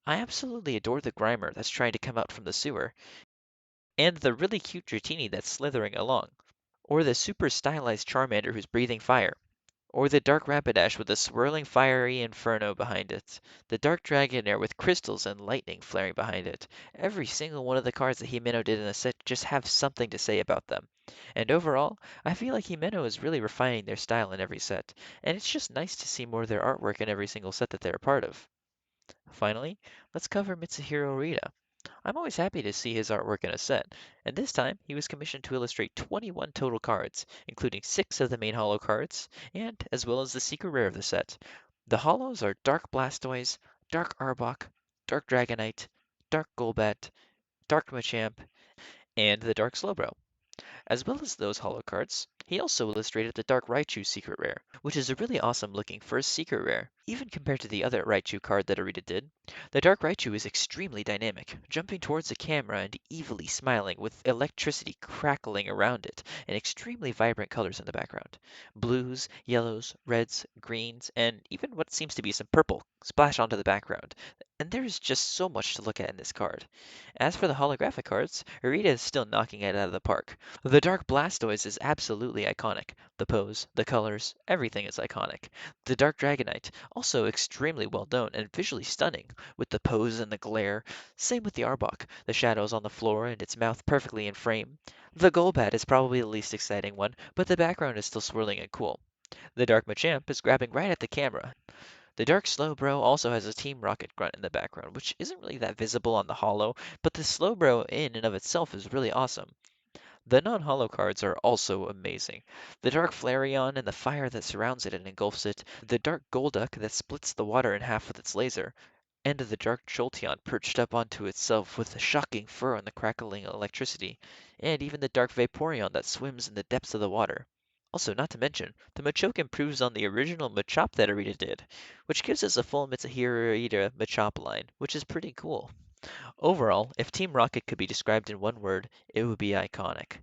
I absolutely adore the Grimer that's trying to come out from the sewer, and the really cute Dratini that's slithering along, or the super stylized Charmander who's breathing fire, or the Dark Rapidash with a swirling fiery inferno behind it, the Dark Dragonair with crystals and lightning flaring behind it. Every single one of the cards that Himeno did in the set just have something to say about them. And overall, I feel like Himeno is really refining their style in every set, and it's just nice to see more of their artwork in every single set that they're a part of. Finally, let's cover Mitsuhiro Rita. I'm always happy to see his artwork in a set, and this time he was commissioned to illustrate 21 total cards, including 6 of the main holo cards, and as well as the secret rare of the set. The holos are Dark Blastoise, Dark Arbok, Dark Dragonite, Dark Golbat, Dark Machamp, and the Dark Slowbro. As well as those holo cards, he also illustrated the Dark Raichu secret rare, which is a really awesome looking first secret rare, even compared to the other Raichu card that Arita did. The Dark Raichu is extremely dynamic, jumping towards the camera and evilly smiling with electricity crackling around it and extremely vibrant colors in the background. Blues, yellows, reds, greens, and even what seems to be some purple splash onto the background. And there is just so much to look at in this card. As for the holographic cards, Arita is still knocking it out of the park. The Dark Blastoise is absolutely iconic. The pose, the colors, everything is iconic. The Dark Dragonite, also extremely well known and visually stunning, with the pose and the glare. Same with the Arbok, the shadows on the floor and its mouth perfectly in frame. The Golbat is probably the least exciting one, but the background is still swirling and cool. The Dark Machamp is grabbing right at the camera. The Dark Slowbro also has a Team Rocket grunt in the background, which isn't really that visible on the holo, but the Slowbro in and of itself is really awesome. The non-holo cards are also amazing. The Dark Flareon and the fire that surrounds it and engulfs it, the Dark Golduck that splits the water in half with its laser, and the Dark Jolteon perched up onto itself with the shocking fur and the crackling electricity, and even the Dark Vaporeon that swims in the depths of the water. Also, not to mention, the Machoke improves on the original Machop that Arita did, which gives us a full Mitsuhiro Arita Machop line, which is pretty cool. Overall, if Team Rocket could be described in one word, it would be iconic.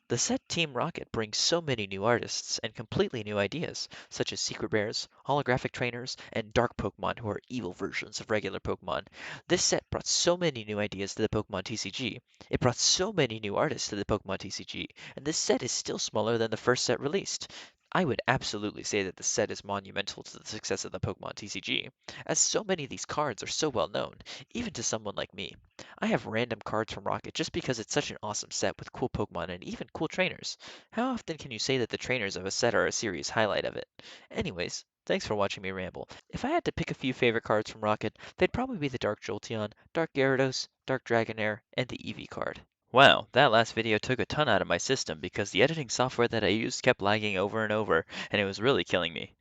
The set Team Rocket brings so many new artists and completely new ideas, such as secret rares, holographic trainers, and dark Pokemon who are evil versions of regular Pokemon. This set brought so many new ideas to the Pokemon TCG. It brought so many new artists to the Pokemon TCG, and this set is still smaller than the first set released. I would absolutely say that the set is monumental to the success of the Pokemon TCG, as so many of these cards are so well known, even to someone like me. I have random cards from Rocket just because it's such an awesome set with cool Pokemon and even cool trainers. How often can you say that the trainers of a set are a series highlight of it? Anyways, thanks for watching me ramble. If I had to pick a few favorite cards from Rocket, they'd probably be the Dark Jolteon, Dark Gyarados, Dark Dragonair, and the Eevee card. Wow, that last video took a ton out of my system because the editing software that I used kept lagging over and over, and it was really killing me.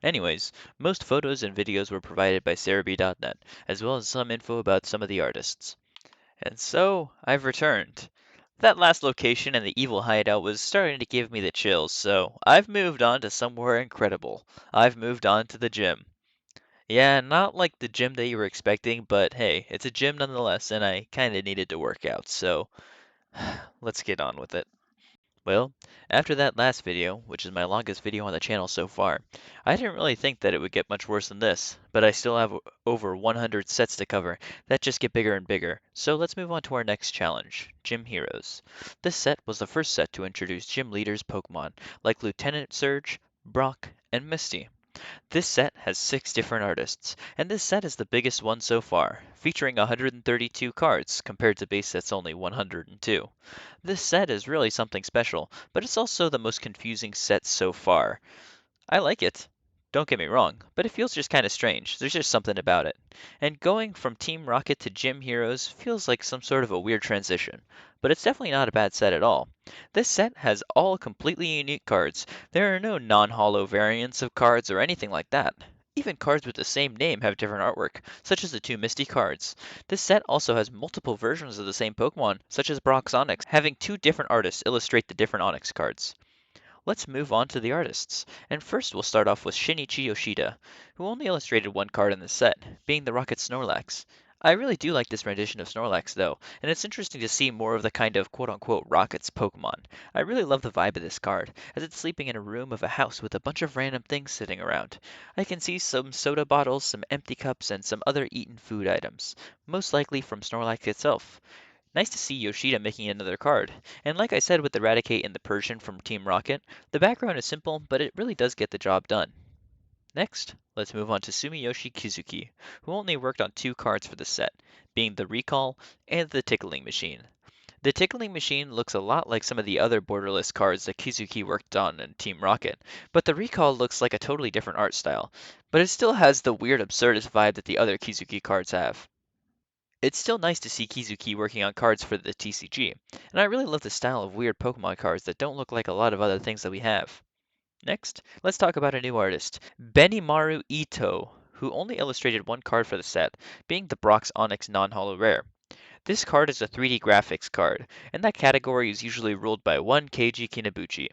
Anyways, most photos and videos were provided by Cerebi.net, as well as some info about some of the artists. And so, I've returned. That last location and the evil hideout was starting to give me the chills, so I've moved on to somewhere incredible. I've moved on to the gym. Yeah, not like the gym that you were expecting, but hey, it's a gym nonetheless, and I kinda needed to work out, so let's get on with it. Well, after that last video, which is my longest video on the channel so far, I didn't really think that it would get much worse than this, but I still have over 100 sets to cover that just get bigger and bigger. So let's move on to our next challenge, Gym Heroes. This set was the first set to introduce gym leaders Pokemon, like Lieutenant Surge, Brock, and Misty. This set has 6 different artists, and this set is the biggest one so far, featuring 132 cards compared to base set's only 102. This set is really something special, but it's also the most confusing set so far. I like it. Don't get me wrong, but it feels just kind of strange. There's just something about it. And going from Team Rocket to Gym Heroes feels like some sort of a weird transition, but it's definitely not a bad set at all. This set has all completely unique cards. There are no non-holo variants of cards or anything like that. Even cards with the same name have different artwork, such as the 2 Misty cards. This set also has multiple versions of the same Pokemon, such as Brock's Onix, having 2 different artists illustrate the different Onix cards. Let's move on to the artists, and first we'll start off with Shinichi Yoshida, who only illustrated 1 card in this set, being the Rocket Snorlax. I really do like this rendition of Snorlax though, and it's interesting to see more of the kind of quote-unquote Rockets Pokemon. I really love the vibe of this card, as it's sleeping in a room of a house with a bunch of random things sitting around. I can see some soda bottles, some empty cups, and some other eaten food items, most likely from Snorlax itself. Nice to see Yoshida making another card. And like I said with Eradicate and the Persian from Team Rocket, the background is simple, but it really does get the job done. Next, let's move on to Sumiyoshi Kizuki, who only worked on 2 cards for the set, being the Recall and the Tickling Machine. The Tickling Machine looks a lot like some of the other borderless cards that Kizuki worked on in Team Rocket, but the Recall looks like a totally different art style, but it still has the weird absurdist vibe that the other Kizuki cards have. It's still nice to see Kizuki working on cards for the TCG, and I really love the style of weird Pokemon cards that don't look like a lot of other things that we have. Next, let's talk about a new artist, Benimaru Ito, who only illustrated 1 card for the set, being the Brock's Onyx non-holo rare. This card is a 3D graphics card, and that category is usually ruled by one Keiji Kinabuchi.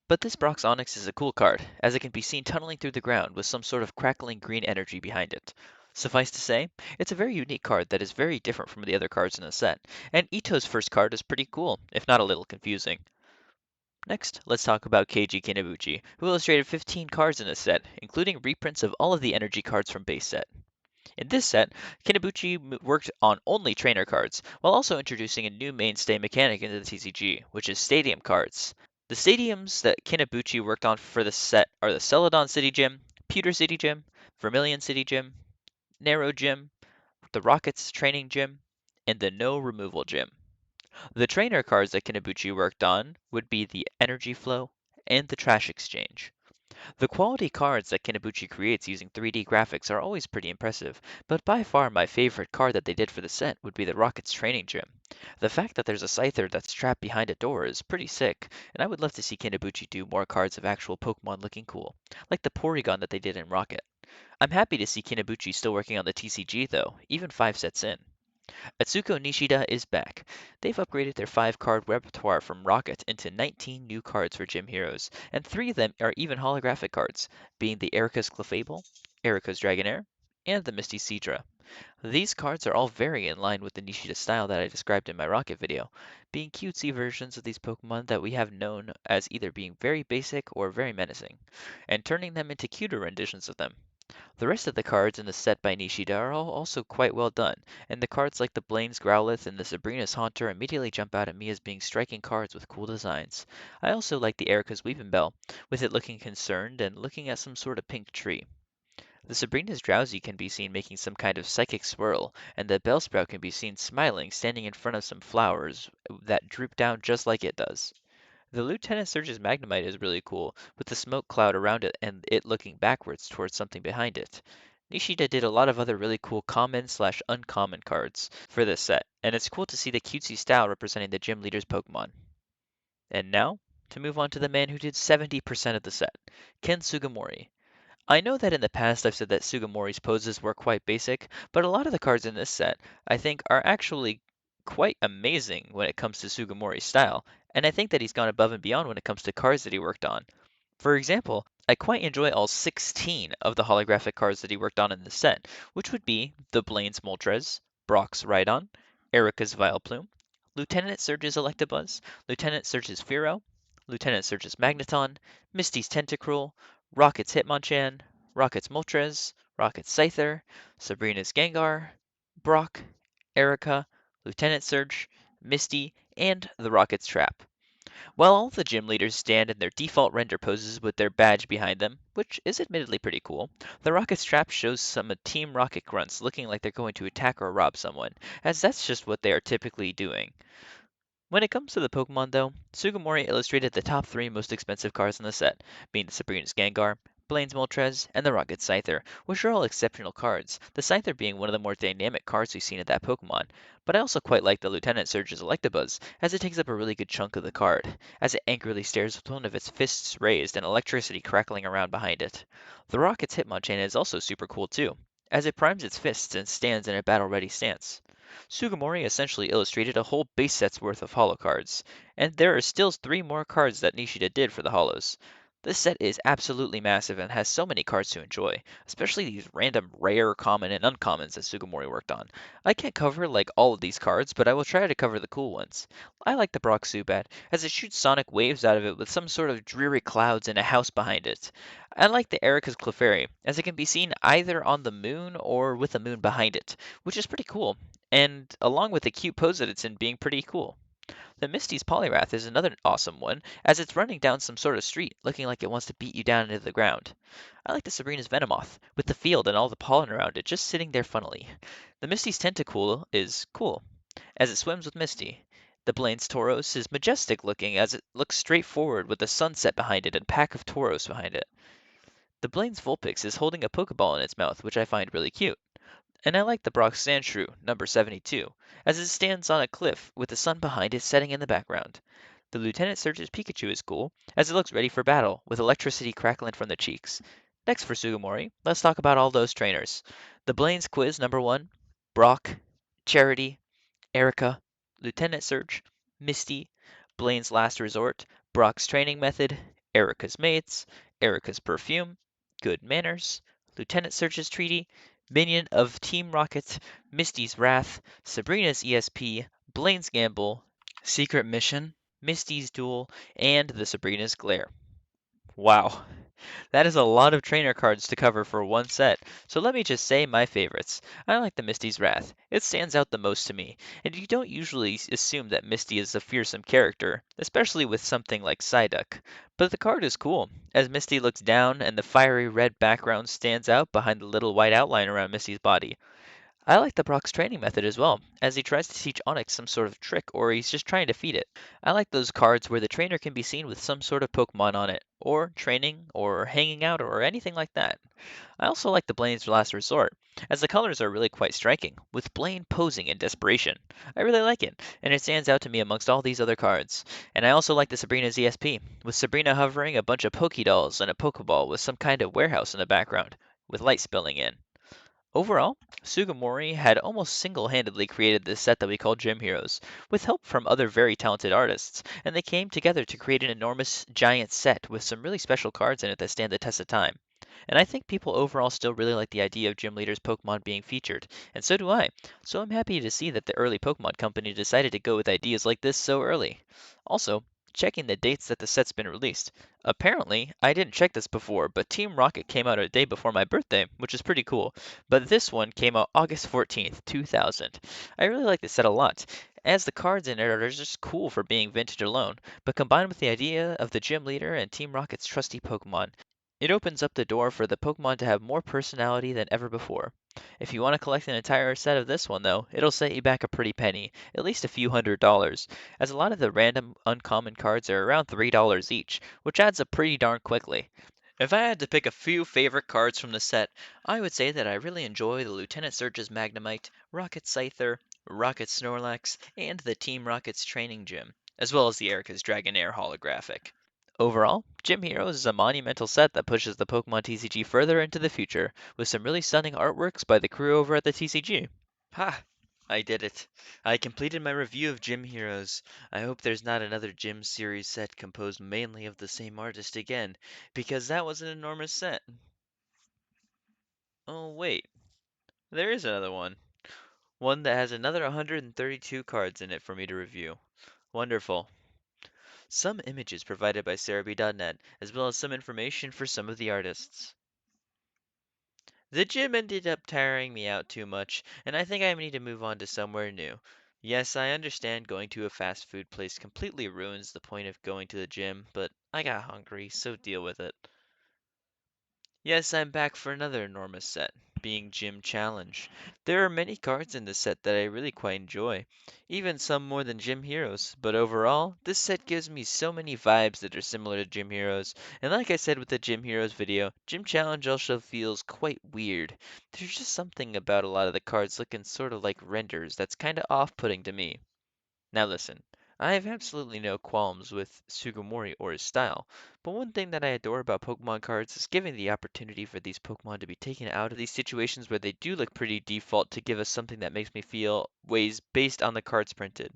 But this Brock's Onyx is a cool card, as it can be seen tunneling through the ground with some sort of crackling green energy behind it. Suffice to say, it's a very unique card that is very different from the other cards in the set, and Ito's first card is pretty cool, if not a little confusing. Next, let's talk about Keiji Kinabuchi, who illustrated 15 cards in this set, including reprints of all of the energy cards from base set. In this set, Kinabuchi worked on only trainer cards, while also introducing a new mainstay mechanic into the TCG, which is stadium cards. The stadiums that Kinabuchi worked on for the set are the Celadon City Gym, Pewter City Gym, Vermilion City Gym, Narrow Gym, the Rockets Training Gym, and the No Removal Gym. The trainer cards that Kinabuchi worked on would be the Energy Flow and the Trash Exchange. The quality cards that Kinabuchi creates using 3D graphics are always pretty impressive, but by far my favorite card that they did for the set would be the Rocket's Training Gym. The fact that there's a Scyther that's trapped behind a door is pretty sick, and I would love to see Kinabuchi do more cards of actual Pokemon looking cool, like the Porygon that they did in Rocket. I'm happy to see Kinabuchi still working on the TCG though, even 5 sets in. Atsuko Nishida is back. They've upgraded their 5 card repertoire from Rocket into 19 new cards for Gym Heroes, and 3 of them are even holographic cards, being the Erica's Clefable, Erica's Dragonair, and the Misty Seadra. These cards are all very in line with the Nishida style that I described in my Rocket video, being cutesy versions of these Pokemon that we have known as either being very basic or very menacing, and turning them into cuter renditions of them. The rest of the cards in the set by Nishida are all also quite well done, and the cards like the Blaine's Growlithe and the Sabrina's Haunter immediately jump out at me as being striking cards with cool designs. I also like the Erica's Weepinbell, with it looking concerned and looking at some sort of pink tree. The Sabrina's Drowsy can be seen making some kind of psychic swirl, and the Bellsprout can be seen smiling, standing in front of some flowers that droop down just like it does. The Lieutenant Surge's Magnemite is really cool, with the smoke cloud around it and it looking backwards towards something behind it. Nishida did a lot of other really cool common/uncommon cards for this set, and it's cool to see the cutesy style representing the gym leader's Pokemon. And now, to move on to the man who did 70% of the set, Ken Sugimori. I know that in the past I've said that Sugimori's poses were quite basic, but a lot of the cards in this set, I think, are actually quite amazing when it comes to Sugimori's style, and I think that he's gone above and beyond when it comes to cards that he worked on. For example, I quite enjoy all 16 of the holographic cards that he worked on in the set, which would be the Blaine's Moltres, Brock's Rhydon, Erica's Vileplume, Lieutenant Surge's Electabuzz, Lieutenant Surge's Fearow, Lieutenant Surge's Magneton, Misty's Tentacruel, Rocket's Hitmonchan, Rocket's Moltres, Rocket's Scyther, Sabrina's Gengar, Brock, Erica, Lieutenant Surge, Misty, and the Rocket's Trap. While all the gym leaders stand in their default render poses with their badge behind them, which is admittedly pretty cool, the Rocket's Trap shows some Team Rocket grunts looking like they're going to attack or rob someone, as that's just what they are typically doing. When it comes to the Pokemon, though, Sugimori illustrated the top three most expensive cards in the set, being the Sabrina's Gengar, Blaine's Moltres, and the Rocket Scyther, which are all exceptional cards, the Scyther being one of the more dynamic cards we've seen in that Pokemon. But I also quite like the Lieutenant Surge's Electabuzz, as it takes up a really good chunk of the card, as it angrily stares with one of its fists raised and electricity crackling around behind it. The Rocket's Hitmonchan is also super cool too, as it primes its fists and stands in a battle-ready stance. Sugimori essentially illustrated a whole base set's worth of holo cards, and there are still three more cards that Nishida did for the holos. This set is absolutely massive and has so many cards to enjoy, especially these random rare, common, and uncommons that Sugimori worked on. I can't cover like all of these cards, but I will try to cover the cool ones. I like the Brock Zubat, as it shoots sonic waves out of it with some sort of dreary clouds and a house behind it. I like the Erica's Clefairy, as it can be seen either on the moon or with the moon behind it, which is pretty cool and along with the cute pose that it's in being pretty cool. The Misty's Poliwrath is another awesome one, as it's running down some sort of street, looking like it wants to beat you down into the ground. I like the Sabrina's Venomoth, with the field and all the pollen around it just sitting there funnily. The Misty's Tentacool is cool, as it swims with Misty. The Blaine's Tauros is majestic looking, as it looks straight forward with the sunset behind it and pack of Tauros behind it. The Blaine's Vulpix is holding a Pokeball in its mouth, which I find really cute. And I like the Brock Sandshrew, number 72, as it stands on a cliff with the sun behind it setting in the background. The Lieutenant Surge's Pikachu is cool, as it looks ready for battle, with electricity crackling from the cheeks. Next for Sugimori, let's talk about all those trainers. The Blaine's Quiz, number 1, Brock, Charity, Erica, Lieutenant Surge, Misty, Blaine's Last Resort, Brock's Training Method, Erica's Mates, Erica's Perfume, Good Manners, Lieutenant Surge's Treaty, Minion of Team Rocket, Misty's Wrath, Sabrina's ESP, Blaine's Gamble, Secret Mission, Misty's Duel, and the Sabrina's Glare. Wow, that is a lot of trainer cards to cover for one set, so let me just say my favorites. I like the Misty's Wrath. It stands out the most to me, and you don't usually assume that Misty is a fearsome character, especially with something like Psyduck. But the card is cool, as Misty looks down and the fiery red background stands out behind the little white outline around Misty's body. I like the Brock's training method as well, as he tries to teach Onyx some sort of trick or he's just trying to feed it. I like those cards where the trainer can be seen with some sort of Pokemon on it, or training, or hanging out, or anything like that. I also like the Blaine's Last Resort, as the colors are really quite striking, with Blaine posing in desperation. I really like it, and it stands out to me amongst all these other cards. And I also like the Sabrina's ESP, with Sabrina hovering a bunch of Pokédolls and a Pokeball with some kind of warehouse in the background, with light spilling in. Overall, Sugimori had almost single-handedly created this set that we call Gym Heroes, with help from other very talented artists, and they came together to create an enormous, giant set with some really special cards in it that stand the test of time. And I think people overall still really like the idea of Gym Leader's Pokemon being featured, and so do I. So I'm happy to see that the early Pokemon company decided to go with ideas like this so early. Also, checking the dates that the set's been released. Apparently, I didn't check this before, but Team Rocket came out a day before my birthday, which is pretty cool. But this one came out August 14th, 2000. I really like this set a lot, as the cards in it are just cool for being vintage alone, but combined with the idea of the gym leader and Team Rocket's trusty Pokemon, it opens up the door for the Pokemon to have more personality than ever before. If you want to collect an entire set of this one, though, it'll set you back a pretty penny, at least a few $100s, as a lot of the random uncommon cards are around $3 each, which adds up pretty darn quickly. If I had to pick a few favorite cards from the set, I would say that I really enjoy the Lieutenant Surge's Magnemite, Rocket Scyther, Rocket Snorlax, and the Team Rocket's Training Gym, as well as the Erica's Dragonair holographic. Overall, Gym Heroes is a monumental set that pushes the Pokemon TCG further into the future, with some really stunning artworks by the crew over at the TCG. Ha! I did it. I completed my review of Gym Heroes. I hope there's not another Gym series set composed mainly of the same artist again, because that was an enormous set. Oh, wait. There is another one. One that has another 132 cards in it for me to review. Wonderful. Some images provided by Cerebi.net, as well as some information for some of the artists. The gym ended up tiring me out too much, and I think I need to move on to somewhere new. Yes, I understand going to a fast food place completely ruins the point of going to the gym, but I got hungry, so deal with it. Yes, I'm back for another enormous set, being Gym Challenge. There are many cards in this set that I really quite enjoy, even some more than Gym Heroes, but overall, this set gives me so many vibes that are similar to Gym Heroes, and like I said with the Gym Heroes video, Gym Challenge also feels quite weird. There's just something about a lot of the cards looking sort of like renders that's kinda off-putting to me. Now listen, I have absolutely no qualms with Sugimori or his style, but one thing that I adore about Pokemon cards is giving the opportunity for these Pokemon to be taken out of these situations where they do look pretty default to give us something that makes me feel ways based on the cards printed.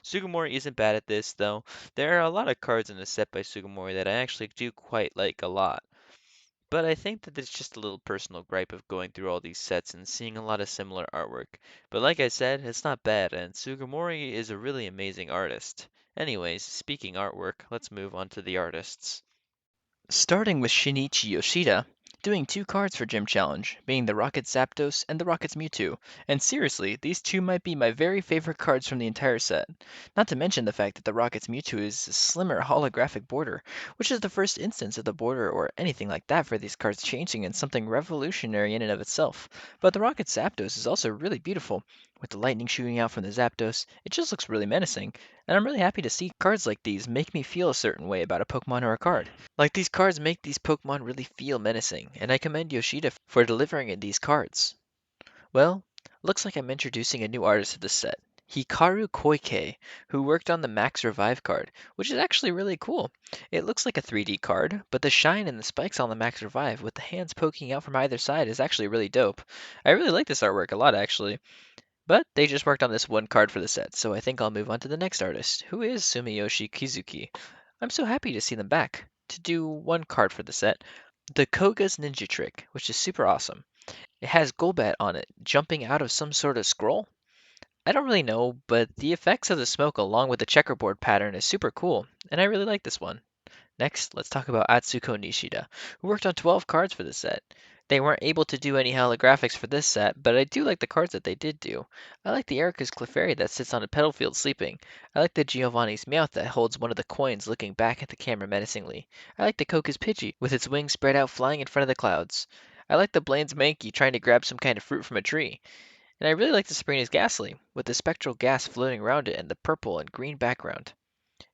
Sugimori isn't bad at this, though. There are a lot of cards in the set by Sugimori that I actually do quite like a lot. But I think that it's just a little personal gripe of going through all these sets and seeing a lot of similar artwork. But like I said, it's not bad, and Sugimori is a really amazing artist. Anyways, speaking artwork, let's move on to the artists. Starting with Shinichi Yoshida, doing two cards for Gym Challenge, being the Rocket Zapdos and the Rocket's Mewtwo. And seriously, these two might be my very favorite cards from the entire set. Not to mention the fact that the Rocket's Mewtwo is a slimmer holographic border, which is the first instance of the border or anything like that for these cards changing in something revolutionary in and of itself. But the Rocket Zapdos is also really beautiful. With the lightning shooting out from the Zapdos, it just looks really menacing, and I'm really happy to see cards like these make me feel a certain way about a Pokemon or a card. Like these cards make these Pokemon really feel menacing, and I commend Yoshida for delivering in these cards. Well, looks like I'm introducing a new artist to the set, Hikaru Koike, who worked on the Max Revive card, which is actually really cool. It looks like a 3D card, but the shine and the spikes on the Max Revive with the hands poking out from either side is actually really dope. I really like this artwork a lot actually. But they just worked on this one card for the set, so I think I'll move on to the next artist, who is Sumiyoshi Kizuki. I'm so happy to see them back to do one card for the set, the Koga's Ninja Trick, which is super awesome. It has Golbat on it, jumping out of some sort of scroll. I don't really know, but the effects of the smoke along with the checkerboard pattern is super cool, and I really like this one. Next, let's talk about Atsuko Nishida, who worked on 12 cards for the set. They weren't able to do any holographics for this set, but I do like the cards that they did do. I like the Erica's Clefairy that sits on a petal field sleeping. I like the Giovanni's Meowth that holds one of the coins looking back at the camera menacingly. I like the Coca's Pidgey with its wings spread out flying in front of the clouds. I like the Blaine's Mankey trying to grab some kind of fruit from a tree. And I really like the Sabrina's Ghastly, with the spectral gas floating around it and the purple and green background.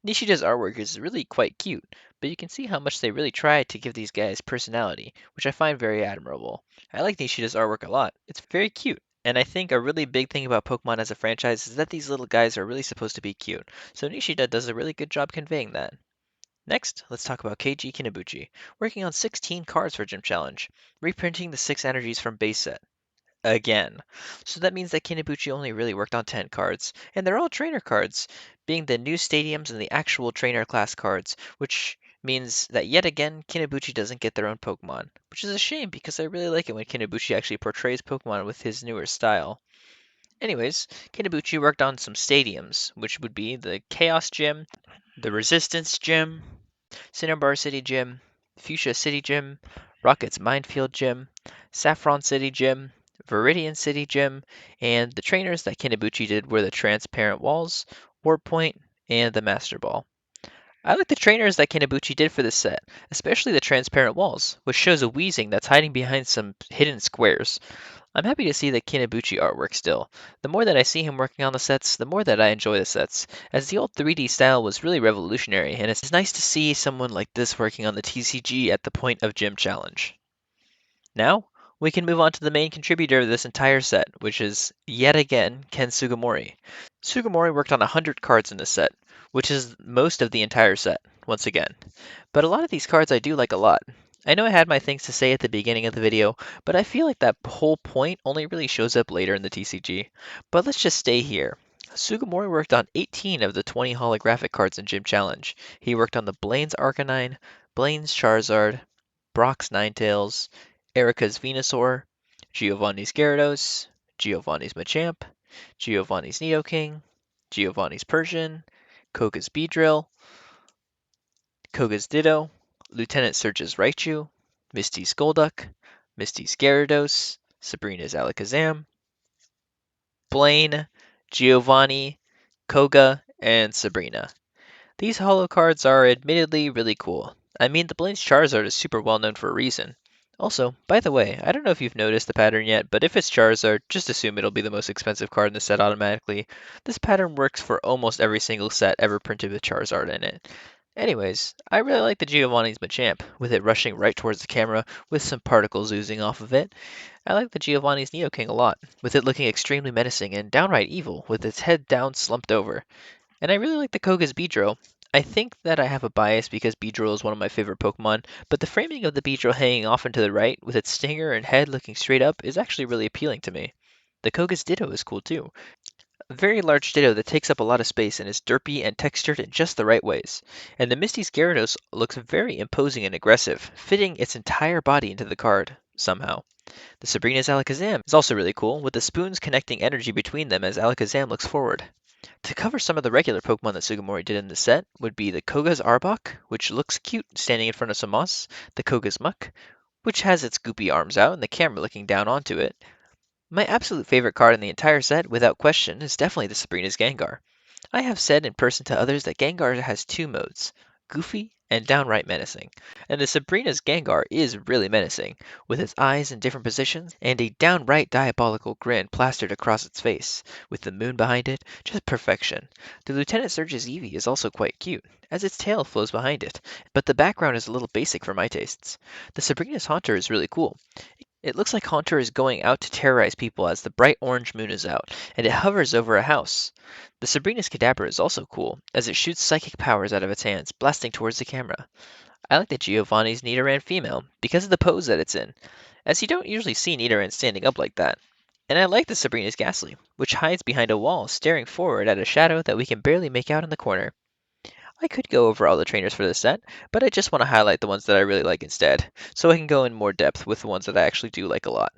Nishida's artwork is really quite cute, but you can see how much they really try to give these guys personality, which I find very admirable. I like Nishida's artwork a lot. It's very cute. And I think a really big thing about Pokemon as a franchise is that these little guys are really supposed to be cute. So Nishida does a really good job conveying that. Next, let's talk about Keiji Kinabuchi, working on 16 cards for Gym Challenge, reprinting the 6 energies from base set again. So that means that Kinabuchi only really worked on 10 cards, and they're all trainer cards, being the new stadiums and the actual trainer class cards, which means that yet again, Kinabuchi doesn't get their own Pokemon, which is a shame because I really like it when Kinabuchi actually portrays Pokemon with his newer style. Anyways, Kinabuchi worked on some stadiums, which would be the Chaos Gym, the Resistance Gym, Cinnabar City Gym, Fuchsia City Gym, Rocket's Minefield Gym, Saffron City Gym, Viridian City Gym, and the trainers that Kinabuchi did were the Transparent Walls, Warp Point, and the Master Ball. I like the trainers that Kinabuchi did for this set, especially the Transparent Walls, which shows a Weezing that's hiding behind some hidden squares. I'm happy to see the Kinabuchi artwork still. The more that I see him working on the sets, the more that I enjoy the sets, as the old 3D style was really revolutionary, and it's nice to see someone like this working on the TCG at the point of Gym Challenge. Now, we can move on to the main contributor of this entire set, which is, yet again, Ken Sugimori. Sugimori worked on 100 cards in this set, which is most of the entire set, once again. But a lot of these cards I do like a lot. I know I had my things to say at the beginning of the video, but I feel like that whole point only really shows up later in the TCG. But let's just stay here. Sugimori worked on 18 of the 20 holographic cards in Gym Challenge. He worked on the Blaine's Arcanine, Blaine's Charizard, Brock's Ninetales, Erica's Venusaur, Giovanni's Gyarados, Giovanni's Machamp, Giovanni's Nidoking, Giovanni's Persian, Koga's Beedrill, Koga's Ditto, Lieutenant Surge's Raichu, Misty's Golduck, Misty's Gyarados, Sabrina's Alakazam, Blaine, Giovanni, Koga, and Sabrina. These holo cards are admittedly really cool. I mean, the Blaine's Charizard is super well known for a reason. Also, by the way, I don't know if you've noticed the pattern yet, but if it's Charizard, just assume it'll be the most expensive card in the set automatically. This pattern works for almost every single set ever printed with Charizard in it. Anyways, I really like the Giovanni's Machamp, with it rushing right towards the camera with some particles oozing off of it. I like the Giovanni's Nidoking a lot, with it looking extremely menacing and downright evil, with its head down slumped over. And I really like the Koga's Beedrill. I think that I have a bias because Beedrill is one of my favorite Pokemon, but the framing of the Beedrill hanging off and to the right, with its stinger and head looking straight up, is actually really appealing to me. The Koga's Ditto is cool too. A very large Ditto that takes up a lot of space and is derpy and textured in just the right ways. And the Misty's Gyarados looks very imposing and aggressive, fitting its entire body into the card, somehow. The Sabrina's Alakazam is also really cool, with the spoons connecting energy between them as Alakazam looks forward. To cover some of the regular Pokemon that Sugimori did in the set would be the Koga's Arbok, which looks cute standing in front of some moss, the Koga's Muck, which has its goopy arms out and the camera looking down onto it. My absolute favorite card in the entire set, without question, is definitely the Sabrina's Gengar. I have said in person to others that Gengar has two modes, goofy and downright menacing. And the Sabrina's Gengar is really menacing, with its eyes in different positions and a downright diabolical grin plastered across its face, with the moon behind it, just perfection. The Lieutenant Surge's Eevee is also quite cute, as its tail flows behind it, but the background is a little basic for my tastes. The Sabrina's Haunter is really cool. It looks like Haunter is going out to terrorize people as the bright orange moon is out, and it hovers over a house. The Sabrina's Kadabra is also cool, as it shoots psychic powers out of its hands, blasting towards the camera. I like the Giovanni's Nidoran female, because of the pose that it's in, as you don't usually see Nidoran standing up like that. And I like the Sabrina's Ghastly, which hides behind a wall, staring forward at a shadow that we can barely make out in the corner. I could go over all the trainers for this set, but I just want to highlight the ones that I really like instead, so I can go in more depth with the ones that I actually do like a lot.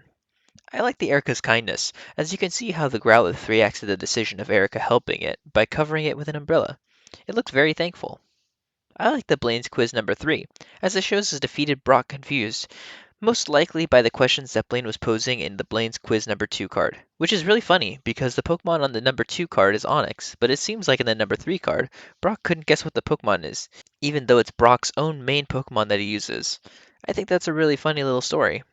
I like the Erica's Kindness, as you can see how the Growlithe reacts to the decision of Erica helping it by covering it with an umbrella. It looks very thankful. I like the Blaine's Quiz number 3, as it shows us defeated Brock confused, most likely by the questions that Blaine was posing in the Blaine's Quiz number 2 card, which is really funny because the Pokemon on the number 2 card is Onix, but it seems like in the number 3 card, Brock couldn't guess what the Pokemon is, even though it's Brock's own main Pokemon that he uses. I think that's a really funny little story.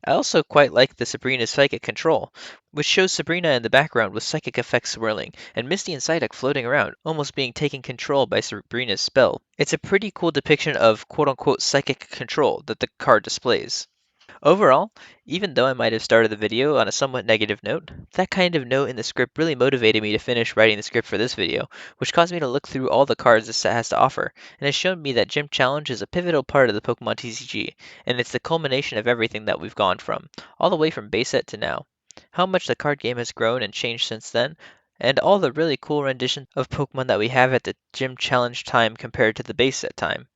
I also quite like the Sabrina's Psychic Control, which shows Sabrina in the background with psychic effects swirling, and Misty and Psyduck floating around, almost being taken control by Sabrina's spell. It's a pretty cool depiction of quote-unquote psychic control that the card displays. Overall, even though I might have started the video on a somewhat negative note, that kind of note in the script really motivated me to finish writing the script for this video, which caused me to look through all the cards this set has to offer, and has shown me that Gym Challenge is a pivotal part of the Pokemon TCG, and it's the culmination of everything that we've gone from, all the way from base set to now. How much the card game has grown and changed since then, and all the really cool renditions of Pokemon that we have at the Gym Challenge time compared to the base set time.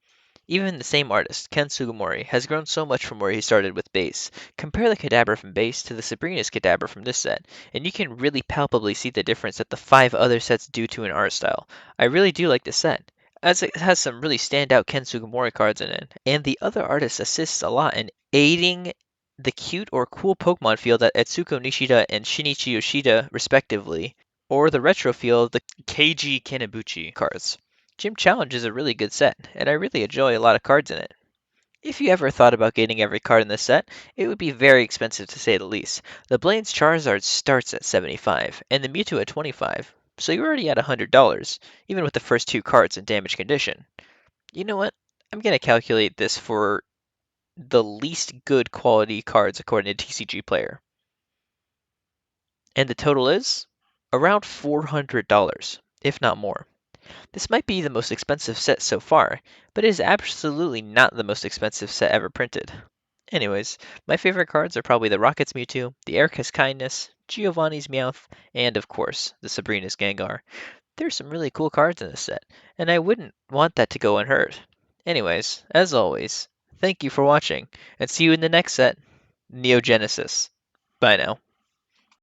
Even the same artist, Ken Sugimori, has grown so much from where he started with base. Compare the Kadabra from base to the Sabrina's Kadabra from this set, and you can really palpably see the difference that the 5 other sets do to an art style. I really do like this set, as it has some really standout Ken Sugimori cards in it, and the other artist assists a lot in aiding the cute or cool Pokemon feel that Etsuko Nishida and Shinichi Yoshida, respectively, or the retro feel of the Keiji Kanebuchi cards. Gym Challenge is a really good set, and I really enjoy a lot of cards in it. If you ever thought about getting every card in this set, it would be very expensive to say the least. The Blaine's Charizard starts at $75, and the Mewtwo at $25, so you're already at $100, even with the first 2 cards in damaged condition. You know what? I'm going to calculate this for the least good quality cards according to TCG Player. And the total is around $400, if not more. This might be the most expensive set so far, but it is absolutely not the most expensive set ever printed. Anyways, my favorite cards are probably the Rocket's Mewtwo, the Erica's Kindness, Giovanni's Meowth, and of course, the Sabrina's Gengar. There's some really cool cards in this set, and I wouldn't want that to go unheard. Anyways, as always, thank you for watching, and see you in the next set, Neogenesis. Bye now.